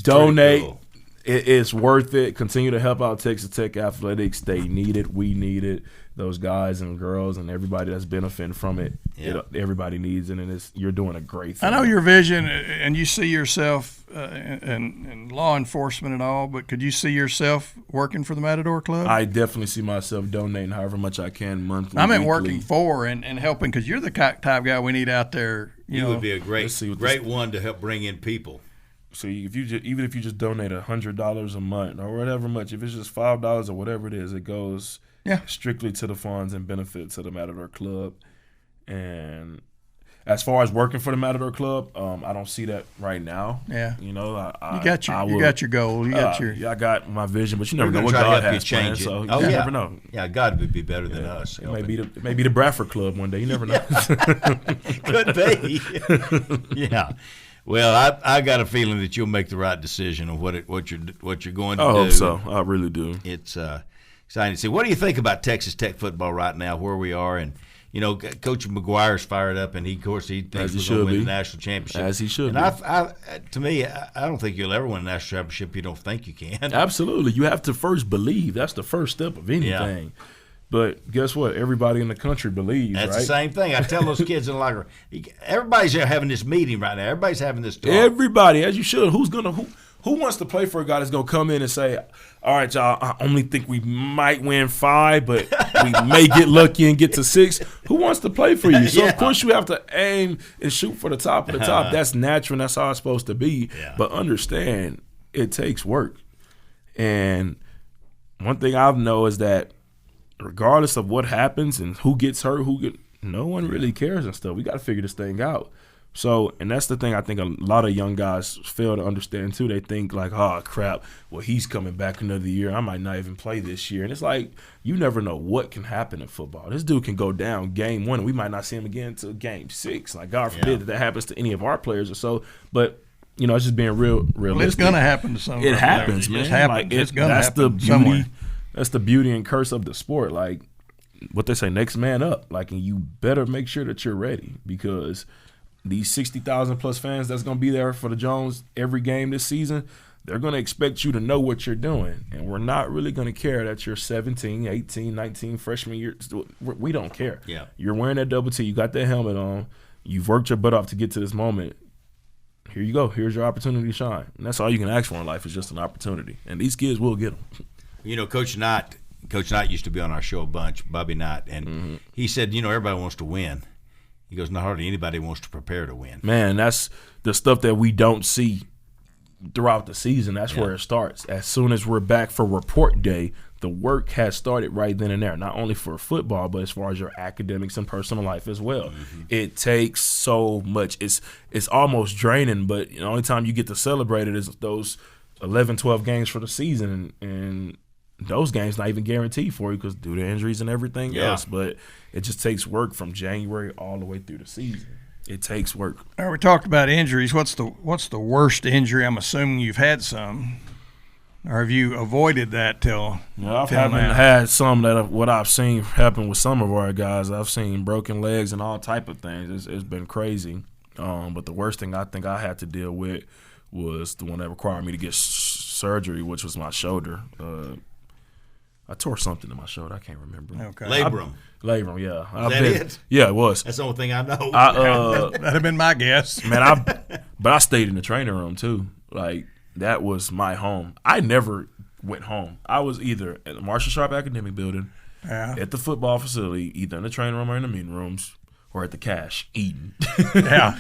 Speaker 6: Donate. Cool. It is worth it. Continue to help out Texas Tech Athletics. They need it. We need it. Those guys and girls and everybody that's benefiting from it. Everybody needs it, and you're doing a great thing.
Speaker 5: I know your vision, and you see yourself in law enforcement and all, but could you see yourself working for the Matador Club?
Speaker 6: I definitely see myself donating however much I can monthly.
Speaker 5: I meant working for and helping, because you're the type guy we need out there.
Speaker 3: You would be a great one to help bring in people.
Speaker 6: So even if you just donate $100 a month or whatever much, if it's just $5 or whatever it is, it goes strictly to the funds and benefit to the Matador Club. And as far as working for the Matador Club, I don't see that right now. Yeah,
Speaker 5: you got your goal. I
Speaker 6: got my vision, but you never know what God has planned. So you never know.
Speaker 3: Yeah, God would be better than us.
Speaker 6: It may be the Bradford Club one day. You never know.
Speaker 3: Could be. Yeah. Well, I got a feeling that you'll make the right decision on what you're going to do.
Speaker 6: I hope so. I really do.
Speaker 3: It's exciting to see. What do you think about Texas Tech football right now, where we are? And Coach McGuire's fired up, and he thinks we're going to win the national championship.
Speaker 6: As he should.
Speaker 3: And to me, I don't think you'll ever win a national championship if you don't think you can.
Speaker 6: Absolutely. You have to first believe. That's the first step of anything. Yeah. But guess what? Everybody in the country believes,
Speaker 3: That's
Speaker 6: right?
Speaker 3: the same thing. I tell those kids in the locker room, everybody's having this meeting right now. Everybody's having this talk.
Speaker 6: Everybody, as you should. Who wants to play for a guy that's going to come in and say, all right, y'all, I only think we might win 5, but we may get lucky and get to 6. Who wants to play for you? So, of course, you have to aim and shoot for the top of the top. That's natural, and that's how it's supposed to be. Yeah. But understand, it takes work. And one thing I know is that regardless of what happens and who gets hurt, no one really cares and stuff. We got to figure this thing out. So, and that's the thing I think a lot of young guys fail to understand too. They think like, oh, crap, well, he's coming back another year. I might not even play this year. And it's like, you never know what can happen in football. This dude can go down game 1 and we might not see him again until game 6. Like, God forbid that happens to any of our players or so. But, it's just being realistic.
Speaker 5: Well, it's going to happen to some.
Speaker 6: It happens, man.
Speaker 5: It happens. It's going to happen somewhere.
Speaker 6: That's the beauty and curse of the sport. Like what they say, next man up. Like, and you better make sure that you're ready, because these 60,000 plus fans that's going to be there for the Jones every game this season, they're going to expect you to know what you're doing. And we're not really going to care that you're 17, 18, 19, freshman year. We don't care. Yeah. You're wearing that double T. You got that helmet on. You've worked your butt off to get to this moment. Here you go. Here's your opportunity to shine. And that's all you can ask for in life, is just an opportunity. And these kids will get them.
Speaker 3: Coach Knight used to be on our show a bunch, Bobby Knight, and he said, everybody wants to win. He goes, not hardly anybody wants to prepare to win.
Speaker 6: Man, that's the stuff that we don't see throughout the season. That's where it starts. As soon as we're back for report day, the work has started right then and there, not only for football, but as far as your academics and personal life as well. Mm-hmm. It takes so much. It's almost draining, but the only time you get to celebrate it is those 11, 12 games for the season, and those games not even guaranteed for you because due to injuries and everything else. But it just takes work from January all the way through the season. It takes work.
Speaker 5: All right, we talked about injuries. What's the worst injury? I'm assuming you've had some, or have you avoided that till?
Speaker 6: I haven't had some what I've seen happen with some of our guys. I've seen broken legs and all type of things. It's been crazy. But the worst thing I think I had to deal with was the one that required me to get surgery, which was my shoulder. I tore something in my shoulder. I can't remember.
Speaker 3: Okay. Labrum,
Speaker 6: yeah.
Speaker 3: Is that it?
Speaker 6: Yeah, it was.
Speaker 3: That's the only thing I know.
Speaker 5: That'd have been my guess.
Speaker 6: Man, but I stayed in the training room too. Like, that was my home. I never went home. I was either at the Marshall Sharp Academic Building, at the football facility, either in the training room or in the meeting rooms, or at the cash eating.
Speaker 5: Yeah.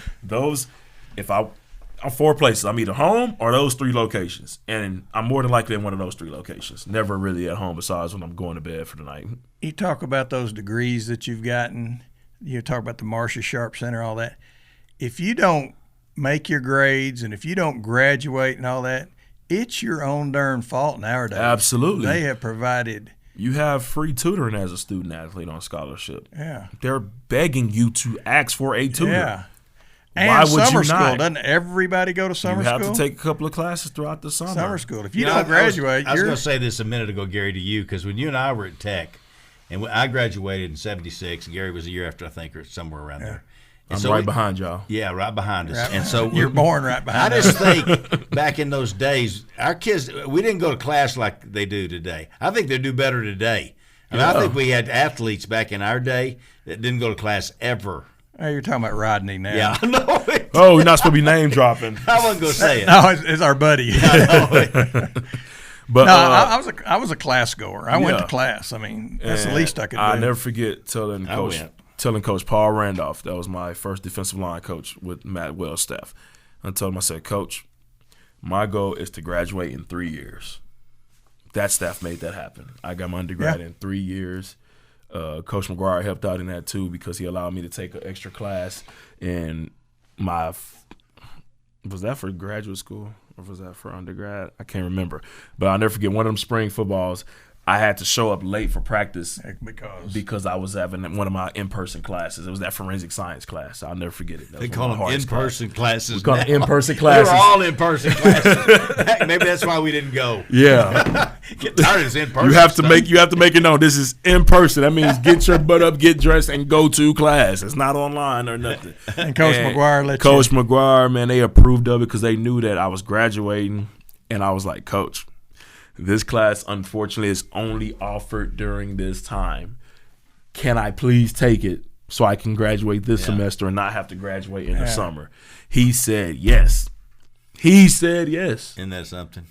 Speaker 6: I'm 4 places. I'm either home or those 3 locations. And I'm more than likely in one of those 3 locations. Never really at home besides when I'm going to bed for the night.
Speaker 5: You talk about those degrees that you've gotten. You talk about the Marcia Sharp Center, all that. If you don't make your grades and if you don't graduate and all that, it's your own darn fault nowadays.
Speaker 6: Absolutely.
Speaker 5: They have provided.
Speaker 6: You have free tutoring as a student athlete on scholarship.
Speaker 5: Yeah.
Speaker 6: They're begging you to ask for a tutor.
Speaker 5: Yeah.
Speaker 6: And
Speaker 5: why would
Speaker 6: summer
Speaker 5: you not?
Speaker 6: School.
Speaker 5: Doesn't everybody go to summer school?
Speaker 6: You have to take a couple of classes throughout the summer.
Speaker 5: Summer school. If you don't graduate,
Speaker 3: I was going to say this a minute ago, Gary, to you, because when you and I were at Tech, and I graduated in '76, Gary was a year after, I think, or somewhere around there. And
Speaker 6: I'm right behind y'all.
Speaker 3: Yeah, right behind us.
Speaker 5: Right.
Speaker 3: And so
Speaker 5: you're born right behind us.
Speaker 3: I just think back in those days, our kids, we didn't go to class like they do today. I think they do better today. I think we had athletes back in our day that didn't go to class ever.
Speaker 5: Oh, you're talking about Rodney now.
Speaker 3: Yeah, I know it.
Speaker 6: Oh, we're not supposed to be name dropping.
Speaker 3: I wasn't going to say it.
Speaker 5: No, it's our buddy.
Speaker 6: But
Speaker 5: no, I was a class goer. I went to class. I mean, that's the least I could do.
Speaker 6: I never forget telling Coach Paul Randolph, that was my first defensive line coach with Matt Wells' staff. I told him, I said, Coach, my goal is to graduate in 3 years. That staff made that happen. I got my undergrad in 3 years. Coach McGuire helped out in that too because he allowed me to take an extra class in my was that for graduate school or was that for undergrad? I can't remember. But I'll never forget one of them spring footballs. I had to show up late for practice because I was having one of my in-person classes. It was that forensic science class. I'll never forget it.
Speaker 3: They call them in-person classes.
Speaker 6: We call them in-person classes.
Speaker 3: They were all in-person classes. Maybe that's why we didn't go.
Speaker 6: Yeah.
Speaker 3: Get tired of this in-person.
Speaker 6: You have to make it known this is in person. That means get your butt up, get dressed, and go to class. It's not online or nothing.
Speaker 5: And Coach McGuire
Speaker 6: McGuire, man, they approved of it because they knew that I was graduating, and I was like, Coach, this class, unfortunately, is only offered during this time. Can I please take it so I can graduate this semester and not have to graduate in the summer? He said yes. Isn't
Speaker 3: that something?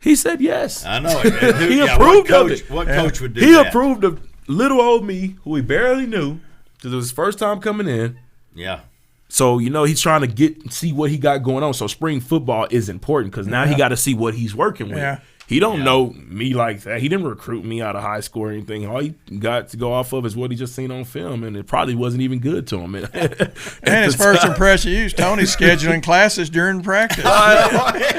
Speaker 6: He said yes.
Speaker 3: I know it.
Speaker 6: He approved of it.
Speaker 3: What coach would do
Speaker 6: that? He
Speaker 3: that?
Speaker 6: approved of little old me, who he barely knew, because it was his first time coming in.
Speaker 3: Yeah.
Speaker 6: So, he's trying to see what he got going on. So spring football is important because now he got to see what he's working with.
Speaker 5: Yeah.
Speaker 6: He don't know me like that. He didn't recruit me out of high school or anything. All he got to go off of is what he just seen on film, and it probably wasn't even good to him.
Speaker 5: And his first impression of you is Tony's scheduling classes during practice.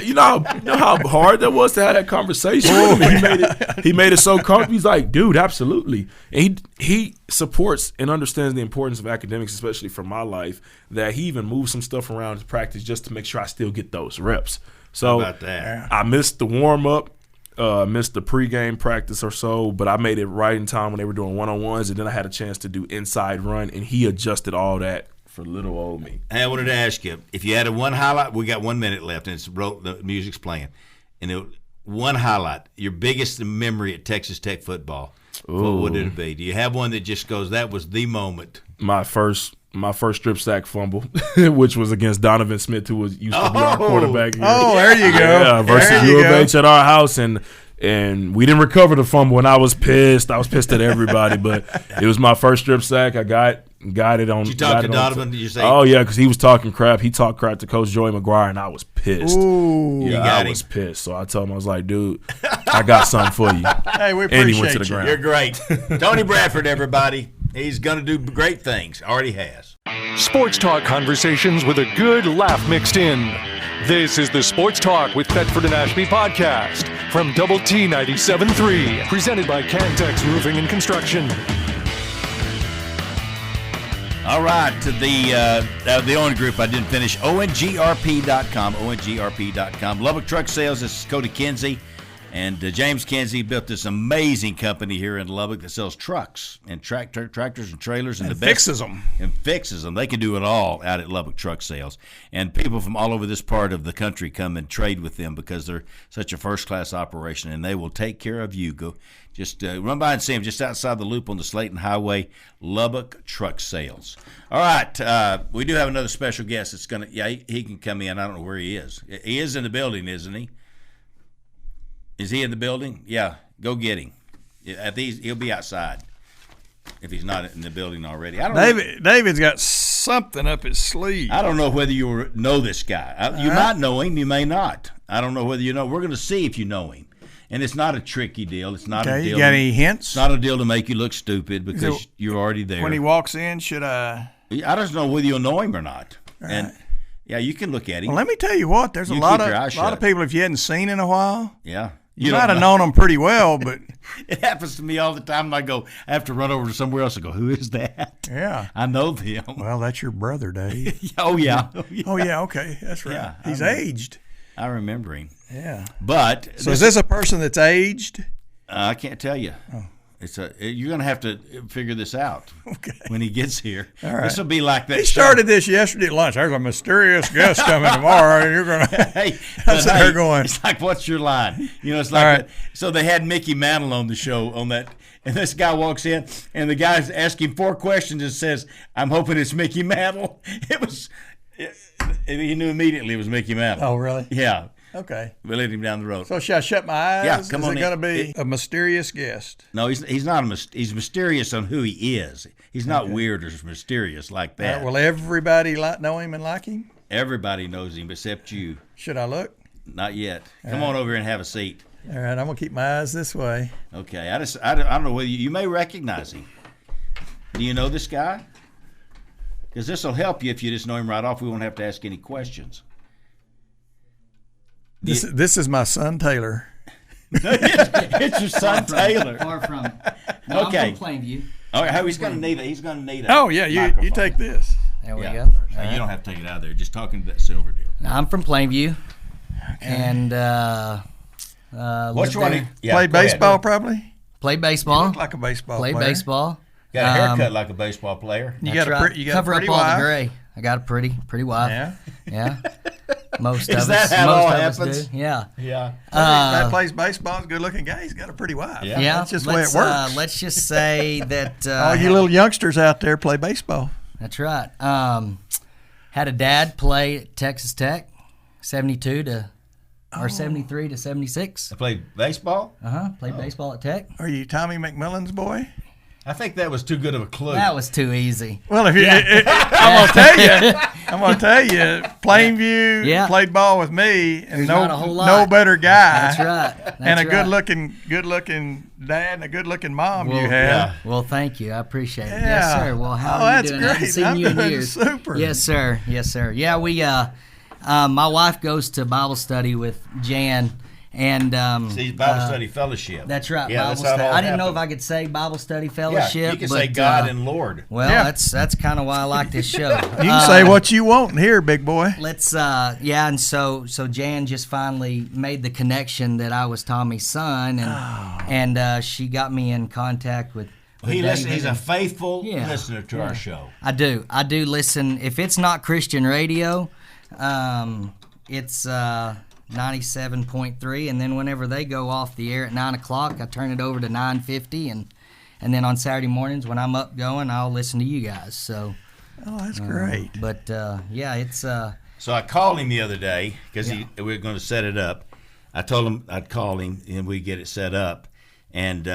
Speaker 6: You know how hard that was to have that conversation with him. He made it so comfortable. He's like, dude, absolutely. And he supports and understands the importance of academics, especially for my life, that he even moves some stuff around in practice just to make sure I still get those reps. So
Speaker 3: how about that?
Speaker 6: I missed the warm-up. Missed the pregame practice or so, but I made it right in time when they were doing one-on-ones, and then I had a chance to do inside run, and he adjusted all that for little old me.
Speaker 3: Hey, I wanted to ask you, if you had one highlight, we got 1 minute left, and the music's playing, and one highlight, your biggest memory at Texas Tech football, what would it be? Do you have one that just goes, that was the moment?
Speaker 6: My first strip sack fumble, which was against Donovan Smith, who used to be our quarterback here.
Speaker 5: Oh, there you go.
Speaker 6: Yeah, versus U of H at our house, and we didn't recover the fumble, and I was pissed. I was pissed at everybody, but it was my first strip sack. I got it on.
Speaker 3: Did you talk to Donovan? Did you say?
Speaker 6: Oh yeah, because he was talking crap. He talked crap to Coach Joey McGuire, and I was pissed.
Speaker 5: Ooh,
Speaker 6: I was pissed. So I told him, I was like, dude, I got something for you.
Speaker 5: Hey, we appreciate
Speaker 6: and he went to the ground.
Speaker 3: You're great, Tony Bradford. Everybody. He's going to do great things. Already has.
Speaker 1: Sports talk conversations with a good laugh mixed in. This is the Sports Talk with Thetford and Ashby podcast from Double T 97.3, presented by Cantex Roofing and Construction.
Speaker 3: All right, to the owner group I didn't finish, ONGRP.com, ONGRP.com. Lubbock Truck Sales, this is Cody Kinsey. And James Kinsey built this amazing company here in Lubbock that sells trucks and tractors and trailers and
Speaker 5: fixes them.
Speaker 3: And fixes them. They can do it all out at Lubbock Truck Sales. And people from all over this part of the country come and trade with them because they're such a first-class operation, and they will take care of you. Go, just run by and see them just outside the loop on the Slayton Highway, Lubbock Truck Sales. All right, we do have another special guest. It's gonna, he can come in. I don't know where he is. He is in the building, isn't he? Is he in the building? Yeah, go get him. He'll be outside if he's not in the building already.
Speaker 5: David's got something up his sleeve.
Speaker 3: I don't know whether you know this guy. You might know him. You may not. I don't know whether you know. We're going to see if you know him. And it's not a tricky deal. It's not a deal.
Speaker 5: You got any hints?
Speaker 3: It's not a deal to make you look stupid because you're already there.
Speaker 5: When he walks in, should I?
Speaker 3: I just know whether you'll know him or not. And yeah, you can look at him.
Speaker 5: Well, let me tell you what. There's a lot of people if you hadn't seen in a while.
Speaker 3: Yeah.
Speaker 5: You might have known them pretty well, but
Speaker 3: it happens to me all the time. I have to run over to somewhere else and go, who is that?
Speaker 5: Yeah.
Speaker 3: I know them.
Speaker 5: Well, that's your brother, Dave.
Speaker 3: Oh, yeah.
Speaker 5: Oh, yeah, okay. That's right. Yeah, he's aged.
Speaker 3: I remember him.
Speaker 5: Yeah.
Speaker 3: But
Speaker 5: so is this a person that's aged?
Speaker 3: I can't tell you. Oh. You're going to have to figure this out when he gets here.
Speaker 5: All right.
Speaker 3: This will be like that.
Speaker 5: He started this yesterday at lunch. There's a mysterious guest coming tomorrow, and you're going to. They're going.
Speaker 3: It's like, what's your line? It's like. So they had Mickey Mantle on the show on that, and this guy walks in, and the guy's asking 4 questions and says, "I'm hoping it's Mickey Mantle." He knew immediately it was Mickey Mantle.
Speaker 5: Oh, really?
Speaker 3: Yeah.
Speaker 5: Okay.
Speaker 3: We led him down the road.
Speaker 5: So should I shut my eyes?
Speaker 3: Yeah, come on in.
Speaker 5: Is it going to be a mysterious guest?
Speaker 3: No, he's not. He's mysterious on who he is. He's not weird or mysterious like that.
Speaker 5: Will everybody know him and like him?
Speaker 3: Everybody knows him except you.
Speaker 5: Should I look?
Speaker 3: Not yet. Come on over here and have a seat.
Speaker 5: All right, I'm going to keep my eyes this way.
Speaker 3: Okay. I don't know whether you may recognize him. Do you know this guy? Because this will help you if you just know him right off. We won't have to ask any questions.
Speaker 5: This is my son, Taylor.
Speaker 3: It's your son, Taylor.
Speaker 7: Far from. No,
Speaker 3: okay.
Speaker 7: I'm from Plainview.
Speaker 3: All right, he's going to need it. He's going to need it.
Speaker 5: Oh, yeah, you take this.
Speaker 7: There we go.
Speaker 3: Now, you don't have to take it out of there. Just talking to that silver deal.
Speaker 7: Now, I'm from Plainview.
Speaker 5: Okay.
Speaker 7: And
Speaker 3: what's your one?
Speaker 5: Played baseball, probably?
Speaker 7: Played baseball.
Speaker 5: You look like a baseball player.
Speaker 7: Played baseball.
Speaker 3: Got a haircut like a baseball player.
Speaker 5: You got
Speaker 7: cover
Speaker 5: a pretty
Speaker 7: up all
Speaker 5: wife.
Speaker 7: the gray. I got a pretty wife.
Speaker 5: Yeah.
Speaker 7: Most
Speaker 3: Is
Speaker 7: of
Speaker 3: that
Speaker 7: us.
Speaker 3: how it
Speaker 7: most
Speaker 3: all
Speaker 7: of
Speaker 3: happens?
Speaker 7: us do. Yeah.
Speaker 3: Yeah.
Speaker 5: That plays baseball. Is a good-looking guy. He's got a pretty wife.
Speaker 3: Yeah.
Speaker 7: That's
Speaker 5: just the way it works.
Speaker 7: Let's just say that
Speaker 5: all you little youngsters out there play baseball.
Speaker 7: That's right. Had a dad play at Texas Tech, 73 to 76.
Speaker 3: I played baseball?
Speaker 7: Played baseball at Tech.
Speaker 5: Are you Tommy McMillan's boy?
Speaker 3: I think that was too good of a clue.
Speaker 7: That was too easy.
Speaker 5: Well, if I'm gonna tell you, Plainview played ball with me, and no better guy.
Speaker 7: That's right.
Speaker 5: And a good-looking dad and a good-looking mom you have.
Speaker 3: Yeah.
Speaker 7: Well, thank you. I appreciate it.
Speaker 5: Yeah.
Speaker 7: Yes, sir. Well, how are you doing?
Speaker 5: Great.
Speaker 7: I haven't seen you in
Speaker 5: doing
Speaker 7: years.
Speaker 5: super.
Speaker 7: Yes, sir. Yes, sir. Yeah, we. My wife goes to Bible study with Jan. And
Speaker 3: Bible study fellowship.
Speaker 7: That's right.
Speaker 3: Yeah,
Speaker 7: Bible study. I didn't know if I could say Bible study fellowship.
Speaker 3: Yeah, you can say God and Lord.
Speaker 7: Well, that's kind of why I like this show.
Speaker 5: You can say what you want here, big boy.
Speaker 7: Let's and so Jan just finally made the connection that I was Tommy's son, and she got me in contact with.
Speaker 3: He's a faithful listener to our show.
Speaker 7: I do listen. If it's not Christian radio, it's 97.3, and then whenever they go off the air at 9 o'clock, I turn it over to 950, and then on Saturday mornings when I'm up going, I'll listen to you guys. So,
Speaker 5: that's great.
Speaker 7: But it's.
Speaker 3: So I called him the other day because we were going to set it up. I told him I'd call him and we'd get it set up, and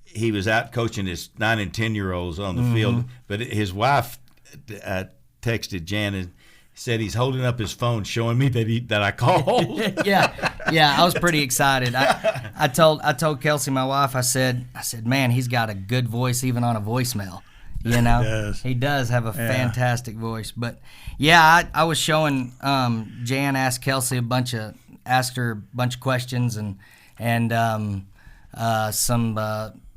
Speaker 3: he was out coaching his 9 and 10-year-olds on the field, but his wife texted Jan and said he's holding up his phone showing me that I called.
Speaker 7: yeah, I was pretty excited. I told Kelsey, my wife, I said, man, he's got a good voice even on a voicemail. You know, he does have a fantastic voice. But yeah, I was showing Jan asked Kelsey a bunch of asked her a bunch of questions and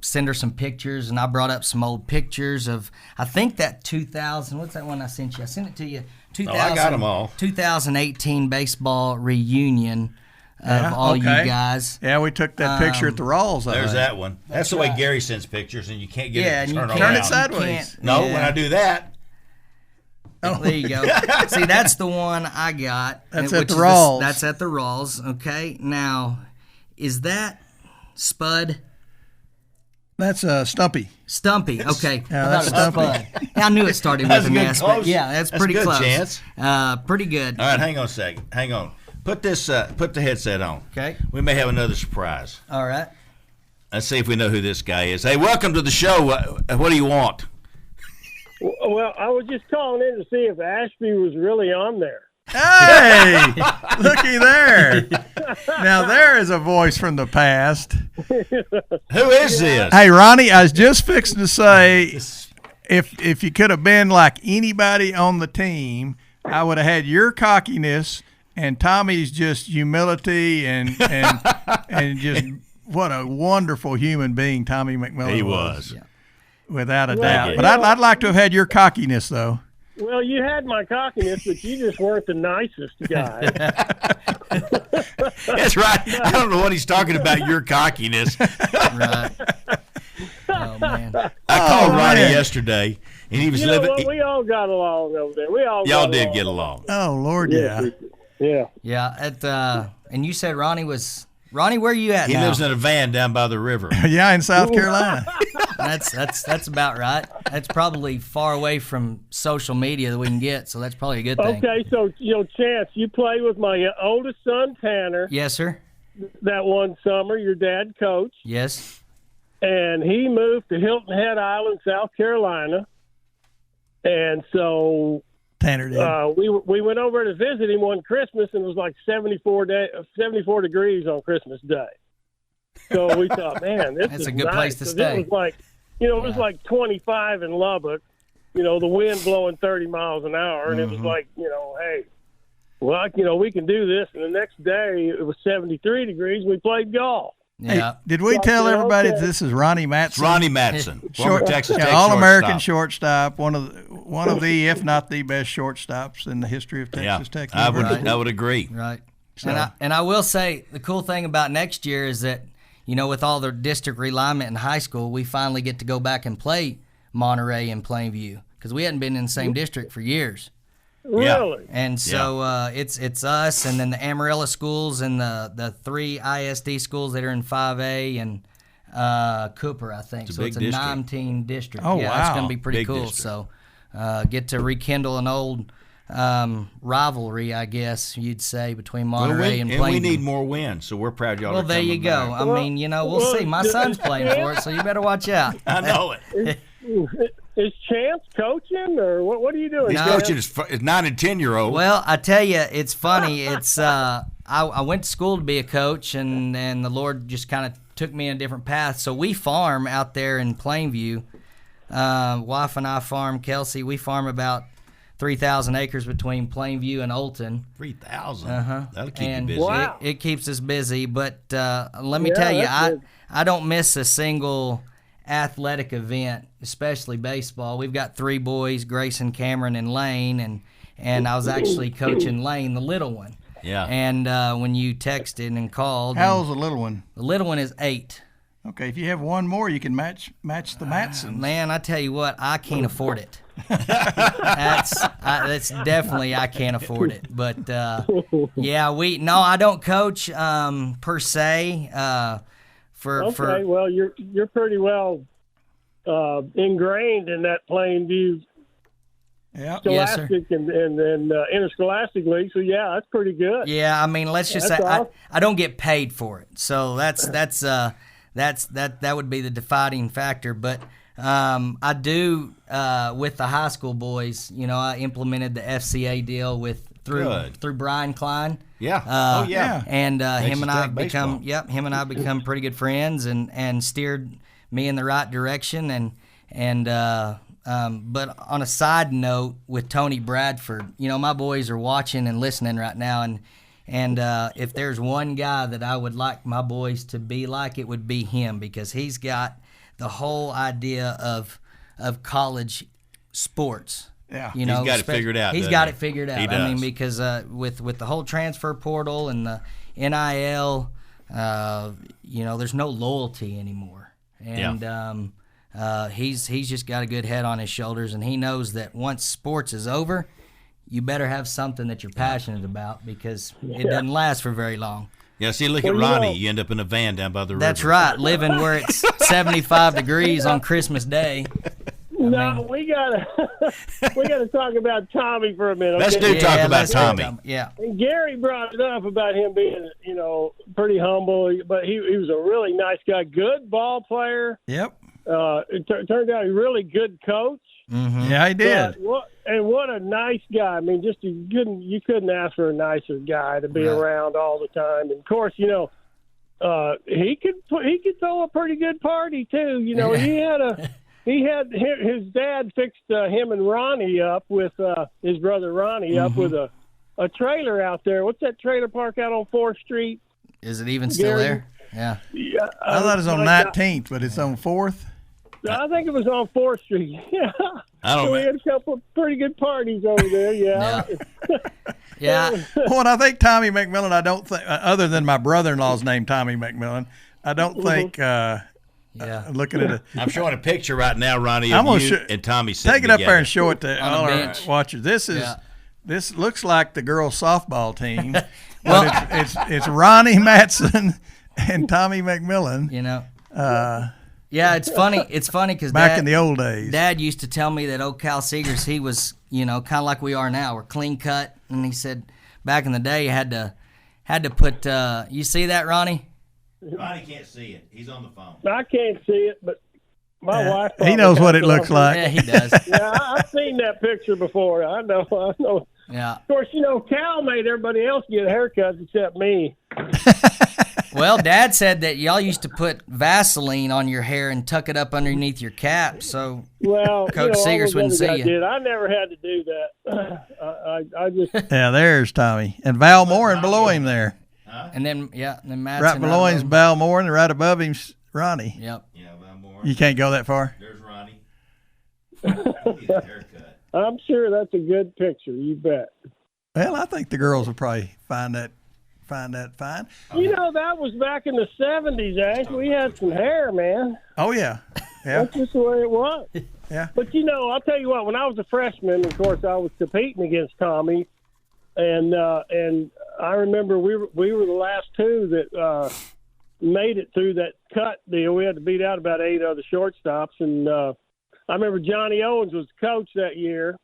Speaker 7: send her some pictures, and I brought up some old pictures of, I think that 2000, what's that one I sent you? I sent it to you. 2000,
Speaker 3: I got them all.
Speaker 7: 2018 baseball reunion of all you guys.
Speaker 5: Yeah, we took that picture at the Rawls.
Speaker 3: There's that one. That's the way Gary sends pictures, and you can't get it to turn
Speaker 5: turn
Speaker 3: around.
Speaker 5: it sideways.
Speaker 3: No, when I do that.
Speaker 7: Oh, there you go. See, that's the one I got.
Speaker 5: That's at the Rawls.
Speaker 7: That's at the Rawls. Okay, now, is that Spud?
Speaker 5: That's Stumpy.
Speaker 7: Stumpy. Okay,
Speaker 5: Yeah, that's Stumpy.
Speaker 7: I knew it started with an S, but
Speaker 3: close.
Speaker 7: yeah, that's pretty
Speaker 3: a good
Speaker 7: close.
Speaker 3: Chance.
Speaker 7: Pretty good.
Speaker 3: All right, hang on a second. Hang on. Put the headset on.
Speaker 7: Okay.
Speaker 3: We may have another surprise.
Speaker 7: All right.
Speaker 3: Let's see if we know who this guy is. Hey, welcome to the show. What do you want?
Speaker 8: Well, I was just calling in to see if Ashby was really on there.
Speaker 5: Hey, looky there. Now there is a voice from the past.
Speaker 3: Who is this?
Speaker 5: Hey, Ronnie, I was just fixing to say, if you could have been like anybody on the team, I would have had your cockiness and Tommy's just humility and just what a wonderful human being Tommy McMillan
Speaker 3: He was.
Speaker 7: Yeah.
Speaker 5: Without a
Speaker 8: Well,
Speaker 5: doubt.
Speaker 8: you
Speaker 5: But
Speaker 8: know-
Speaker 5: I'd like to have had your cockiness, though.
Speaker 8: Well, you had my cockiness, but you just weren't the nicest guy.
Speaker 3: That's right. I don't know what he's talking about, your cockiness.
Speaker 7: Right. Oh man.
Speaker 3: I called Ronnie
Speaker 5: man.
Speaker 3: yesterday, and he was
Speaker 8: You know
Speaker 3: living.
Speaker 8: what? We all got along over there.
Speaker 3: Y'all did get along.
Speaker 5: Oh, Lord, yeah.
Speaker 8: Yeah.
Speaker 7: Yeah. And you said Ronnie, where you at
Speaker 3: He
Speaker 7: now?
Speaker 3: lives in a van down by the river.
Speaker 5: Yeah, in South Carolina.
Speaker 7: That's about right. That's probably far away from social media that we can get, so that's probably a good thing.
Speaker 8: Okay, so, Chance, you played with my oldest son, Tanner,
Speaker 7: Yes, sir.
Speaker 8: that one summer, your dad coached,
Speaker 7: Yes.
Speaker 8: and he moved to Hilton Head Island, South Carolina. And so
Speaker 5: Tanner did.
Speaker 8: we went over to visit him one Christmas, and it was like 74 degrees on Christmas Day. So we thought, man, this
Speaker 7: That's
Speaker 8: is
Speaker 7: a good
Speaker 8: nice,
Speaker 7: place to
Speaker 8: 'cause
Speaker 7: stay.
Speaker 8: It was like, it was like 25 in Lubbock, the wind blowing 30 miles an hour, and it was like, hey, well, we can do this. And the next day it was 73 degrees. We played golf.
Speaker 5: Hey,
Speaker 7: Yeah.
Speaker 5: did we tell
Speaker 8: Okay.
Speaker 5: everybody that this is Ronnie Mattson?
Speaker 3: Ronnie Mattson, former Texas Tech
Speaker 5: All-American
Speaker 3: shortstop.
Speaker 5: shortstop, one of the, if not the best shortstops in the history of Texas Tech
Speaker 3: I
Speaker 5: University.
Speaker 3: would agree.
Speaker 7: Right.
Speaker 5: So-
Speaker 7: And I will say the cool thing about next year is that, with all the district realignment in high school, we finally get to go back and play Monterey and Plainview because we hadn't been in the same district for years.
Speaker 8: Really?
Speaker 7: And so it's us and then the Amarillo schools and the three ISD schools that are in 5A and Cooper, I think.
Speaker 3: It's a
Speaker 7: so
Speaker 3: big
Speaker 7: it's a
Speaker 3: district.
Speaker 7: 9-team district.
Speaker 5: Oh,
Speaker 7: yeah,
Speaker 5: wow.
Speaker 7: it's going to be pretty
Speaker 3: Big
Speaker 7: cool.
Speaker 3: district.
Speaker 7: So get to rekindle an old rivalry, I guess you'd say, between Monterey and Plainview.
Speaker 3: we need more wins, so we're proud y'all
Speaker 7: Well,
Speaker 3: are
Speaker 7: there you
Speaker 3: coming
Speaker 7: go.
Speaker 3: back.
Speaker 7: I mean, we'll see. My son's playing for it, so you better watch out.
Speaker 3: I know it.
Speaker 8: Is Chance coaching, or what are you doing?
Speaker 3: He's
Speaker 7: No.
Speaker 8: Chance?
Speaker 3: coaching his 9 and 10-year-old.
Speaker 7: Well, I tell you, it's funny. It's I went to school to be a coach, and the Lord just kind of took me in a different path. So we farm out there in Plainview. Wife and I farm. Kelsey, we farm about 3,000 acres between Plainview and Olton.
Speaker 3: 3,000.
Speaker 7: Uh-huh.
Speaker 3: That'll keep
Speaker 7: And
Speaker 3: you busy.
Speaker 8: Wow.
Speaker 7: it keeps us busy. But let me
Speaker 8: Yeah,
Speaker 7: tell you,
Speaker 8: that's good.
Speaker 7: I don't miss a single athletic event, especially baseball. We've got 3 boys, Grayson, Cameron, and Lane, and I was actually coaching Lane, the little one.
Speaker 3: Yeah.
Speaker 7: And when you texted and called,
Speaker 5: How old's the little one?
Speaker 7: the little one is 8.
Speaker 5: Okay, if you have one more, you can match the Mattsons.
Speaker 7: Man, I tell you what, I can't afford it. That's definitely I can't afford it. But yeah, I don't coach per se.
Speaker 8: Okay, well, you're pretty well ingrained in that Plainview
Speaker 5: Yeah.
Speaker 7: Yes, sir.
Speaker 8: Scholastic and Interscholastic League, so yeah, that's pretty good.
Speaker 7: Yeah, I mean, let's just
Speaker 8: That's
Speaker 7: say
Speaker 8: awesome.
Speaker 7: I don't get paid for it, so that would be the defining factor. But I do with the high school boys. I implemented the FCA deal through Brian Klein.
Speaker 3: Yeah.
Speaker 5: yeah.
Speaker 7: And him and I
Speaker 3: Tech baseball.
Speaker 7: become pretty good friends and steered me in the right direction. But on a side note, with Tony Bradford, my boys are watching and listening right now, And if there's one guy that I would like my boys to be like, it would be him, because he's got the whole idea of college sports.
Speaker 5: Yeah.
Speaker 7: You know,
Speaker 3: He's got it figured out.
Speaker 7: He's got it figured out.
Speaker 3: He
Speaker 7: I mean,
Speaker 3: does.
Speaker 7: because with the whole transfer portal and the NIL, you know, there's no loyalty anymore. And he's just got a good head on his shoulders, and he knows that once sports is over, you better have something that you're passionate about, because it doesn't last for very long.
Speaker 3: Yeah, see, look at Ronnie. You end up in a van down by the river.
Speaker 7: That's right, living where it's 75 degrees on Christmas Day.
Speaker 8: No, we gotta talk about Tommy for a minute.
Speaker 3: Let's
Speaker 8: okay?
Speaker 3: talk about Tommy.
Speaker 7: Yeah.
Speaker 8: And Gary brought it up about him being, you know, pretty humble, but he was a really nice guy, good ball player.
Speaker 5: Yep.
Speaker 8: It turned out a really good coach.
Speaker 5: Mm-hmm. Yeah, he did.
Speaker 8: What a nice guy. I mean, just you couldn't ask for a nicer guy to be around all the time. And of course, you know, he could throw a pretty good party too. You know, he had his dad fixed him and Ronnie up with his brother Ronnie up with a trailer out there. What's that trailer park out on 4th Street?
Speaker 7: Is it even still there? Yeah.
Speaker 5: I thought it was on 19th, but it's on 4th.
Speaker 8: I think it was on 4th Street. Yeah.
Speaker 3: I don't
Speaker 8: So we
Speaker 3: know.
Speaker 8: had a couple of pretty good parties over there. Yeah.
Speaker 7: Yeah.
Speaker 5: Well, and I think Tommy McMillan, I don't think, other than my brother-in-law's name, Tommy McMillan, I don't think, looking at it.
Speaker 3: I'm showing a picture right now, Ronnie,
Speaker 5: I'm
Speaker 3: of
Speaker 5: gonna
Speaker 3: you and Tommy sitting
Speaker 5: take it up
Speaker 3: together.
Speaker 5: there and show it to
Speaker 7: On
Speaker 5: all
Speaker 7: the
Speaker 5: our
Speaker 7: bench.
Speaker 5: watchers. This looks like the girls' softball team.
Speaker 7: Well-
Speaker 5: But it's Ronnie Mattson and Tommy McMillan.
Speaker 7: You know. Yeah, it's funny. It's funny because
Speaker 5: Back in the old days.
Speaker 7: Dad used to tell me that old Cal Seegers, he was, you know, kind of like we are now. We're clean cut, and he said back in the day you had to put. You see that, Ronnie?
Speaker 3: Ronnie can't see it. He's on the phone.
Speaker 8: I can't see it, but my wife.
Speaker 5: He knows what it looks like.
Speaker 7: Yeah, he does.
Speaker 8: Yeah, I've seen that picture before. I know.
Speaker 7: Yeah.
Speaker 8: Of course, you know, Cal made everybody else get haircuts except me.
Speaker 7: Well, Dad said that y'all used to put Vaseline on your hair and tuck it up underneath your cap, so
Speaker 8: Well,
Speaker 7: Coach
Speaker 8: all
Speaker 7: Seegers
Speaker 8: those
Speaker 7: wouldn't
Speaker 8: other
Speaker 7: see
Speaker 8: guys
Speaker 7: you.
Speaker 8: did. I never had to do that. I just.
Speaker 5: Yeah, there's Tommy. And Val Morin below him there.
Speaker 7: and then Mattson
Speaker 5: Right below him's Val Morin, and right above him's Ronnie.
Speaker 7: Yep.
Speaker 3: Yeah, well, more.
Speaker 5: You can't go that far?
Speaker 3: There's Ronnie. He needs a haircut.
Speaker 8: I'm sure that's a good picture. You bet.
Speaker 5: Well, I think the girls will probably find that fine.
Speaker 8: You know, that was back in the 70s, Ash. We had some hair, man.
Speaker 5: Oh, yeah. Yeah.
Speaker 8: That's just the way it was.
Speaker 5: Yeah.
Speaker 8: But, you know, I'll tell you what, when I was a freshman, of course, I was competing against Tommy. And I remember we were the last two that made it through that cut deal. We had to beat out about 8 other shortstops. And I remember Johnny Owens was the coach that year.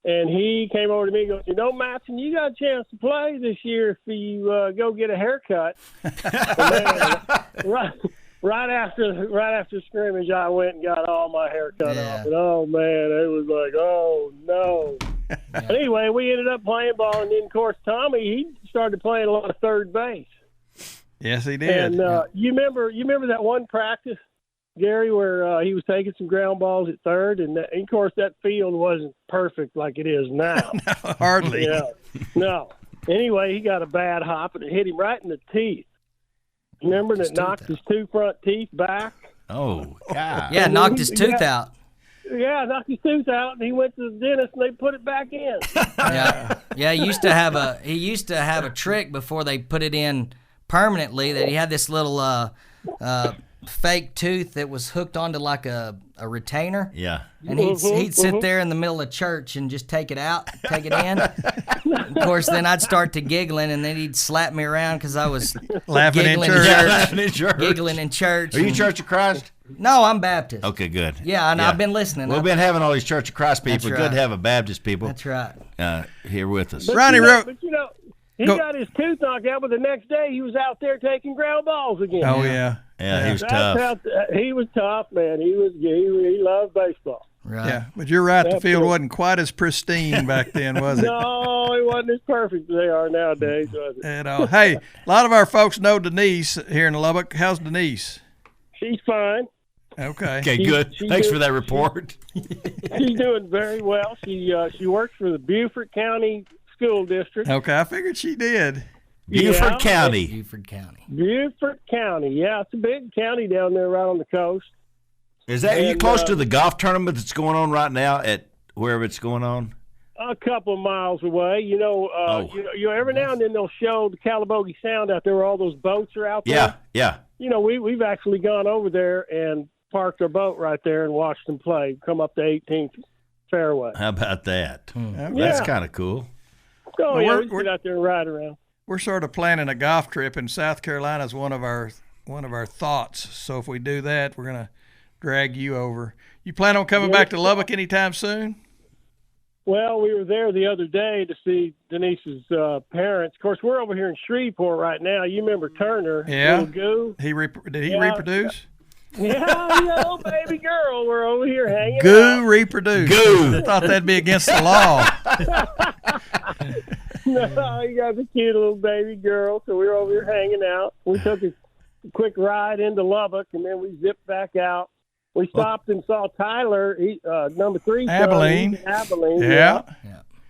Speaker 8: And he came over to me and goes, you know, Mattson, you got a chance to play this year if you go get a haircut. Right after scrimmage, I went and got all my hair cut off. And, oh, man, it was like, oh, no. But anyway, we ended up playing ball. And then, of course, Tommy, he started playing a lot of third base.
Speaker 5: Yes, he did.
Speaker 8: And you remember that one practice, Gary, where he was taking some ground balls at third, and of course that field wasn't perfect like it is now.
Speaker 5: No, hardly.
Speaker 8: Yeah, no. Anyway, he got a bad hop, and it hit him right in the teeth. Remember that knocked his 2 front teeth back?
Speaker 3: Oh, God.
Speaker 7: Yeah, knocked his tooth out.
Speaker 8: Yeah, knocked his tooth out, and he went to the dentist, and they put it back in.
Speaker 7: Yeah. He used to have a trick before they put it in permanently, that he had this little fake tooth that was hooked onto like a retainer.
Speaker 3: Yeah.
Speaker 7: And he'd sit there in the middle of church and just take it in. Of course, then I'd start to giggling, and then he'd slap me around because I was
Speaker 5: Laughing in
Speaker 7: giggling
Speaker 5: church.
Speaker 3: Laughing in church.
Speaker 7: Giggling in church.
Speaker 3: Are you Church of Christ?
Speaker 7: No, I'm Baptist.
Speaker 3: Okay, good.
Speaker 7: Yeah, and I've been listening.
Speaker 3: We've been having all these Church of Christ people.
Speaker 7: That's right.
Speaker 3: Good to have a Baptist people
Speaker 7: That's right.
Speaker 3: here with us.
Speaker 8: But
Speaker 5: Ronnie wrote.
Speaker 8: But, he got his tooth knocked out, but the next day he was out there taking ground balls again.
Speaker 5: Oh, yeah.
Speaker 3: Yeah, he was tough.
Speaker 8: He was tough, man. He loved baseball.
Speaker 7: Right.
Speaker 5: Yeah, but you're right. The field
Speaker 8: Absolutely.
Speaker 5: wasn't quite as pristine back then, was it?
Speaker 8: No, it wasn't as perfect as they are nowadays, was it?
Speaker 5: At all. Hey, a lot of our folks know Denise here in Lubbock. How's Denise?
Speaker 8: She's fine.
Speaker 5: Okay.
Speaker 3: Okay, good.
Speaker 8: she
Speaker 3: Thanks
Speaker 8: did-
Speaker 3: for that report.
Speaker 8: She's doing very well. She works for the Beaufort County School District.
Speaker 5: Okay, I figured she did.
Speaker 3: Beaufort County.
Speaker 7: Beaufort County.
Speaker 8: Beaufort County. Yeah, it's a big county down there right on the coast.
Speaker 3: Are you close to the golf tournament that's going on right now at wherever it's going on?
Speaker 8: A couple of miles away. Every now and then they'll show the Calabogie Sound out there where all those boats are out there.
Speaker 3: Yeah.
Speaker 8: We've actually gone over there and parked our boat right there and watched them play, come up the 18th fairway.
Speaker 3: How about that?
Speaker 8: Yeah.
Speaker 3: That's kind of cool.
Speaker 8: Oh,
Speaker 5: Well,
Speaker 8: we get out there and ride around.
Speaker 5: We're sort of planning a golf trip, and South Carolina is one of our thoughts. So if we do that, we're gonna drag you over. You plan on coming back to Lubbock anytime soon?
Speaker 8: Well, we were there the other day to see Denise's parents. Of course, we're over here in Shreveport right now. You remember Turner?
Speaker 5: Yeah.
Speaker 8: Little Goo?
Speaker 5: Did he reproduce?
Speaker 8: Yeah, old baby girl. We're over here hanging out.
Speaker 5: Goo reproduced.
Speaker 3: Goo.
Speaker 5: I thought that'd be against the law.
Speaker 8: No, you got the cute little baby girl. So we were over here hanging out. We took a quick ride into Lubbock, and then we zipped back out. We stopped and saw Tyler, number 3.
Speaker 5: Abilene.
Speaker 8: Yeah.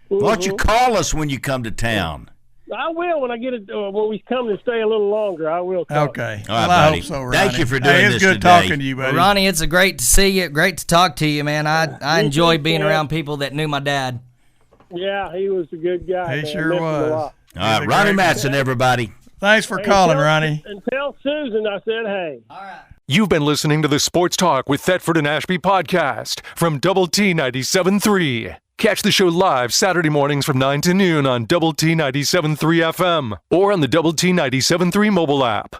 Speaker 3: Why don't you call us when you come to town?
Speaker 8: I will when I get it. When we come to stay a little longer, I will. Call.
Speaker 5: Okay.
Speaker 3: All right,
Speaker 5: well, I
Speaker 3: buddy.
Speaker 5: hope so, Ronnie.
Speaker 3: Thank you for doing
Speaker 5: it's
Speaker 3: this
Speaker 5: good
Speaker 3: today.
Speaker 5: talking to you, buddy.
Speaker 7: Ronnie, it's great to see you. Great to talk to you, man. I enjoy being around people that knew my dad.
Speaker 8: Yeah, he was a good guy.
Speaker 5: He
Speaker 8: man.
Speaker 5: sure
Speaker 8: Missed him a
Speaker 5: was.
Speaker 8: lot.
Speaker 3: All right, Ronnie Mattson, everybody.
Speaker 5: Thanks for calling, Ronnie.
Speaker 8: And tell Susan I said hey.
Speaker 7: All right.
Speaker 1: You've been listening to the Sports Talk with Thetford and Ashby podcast from Double T 97.3. Catch the show live Saturday mornings from 9 to noon on Double T 97.3 FM or on the Double T 97.3 mobile app.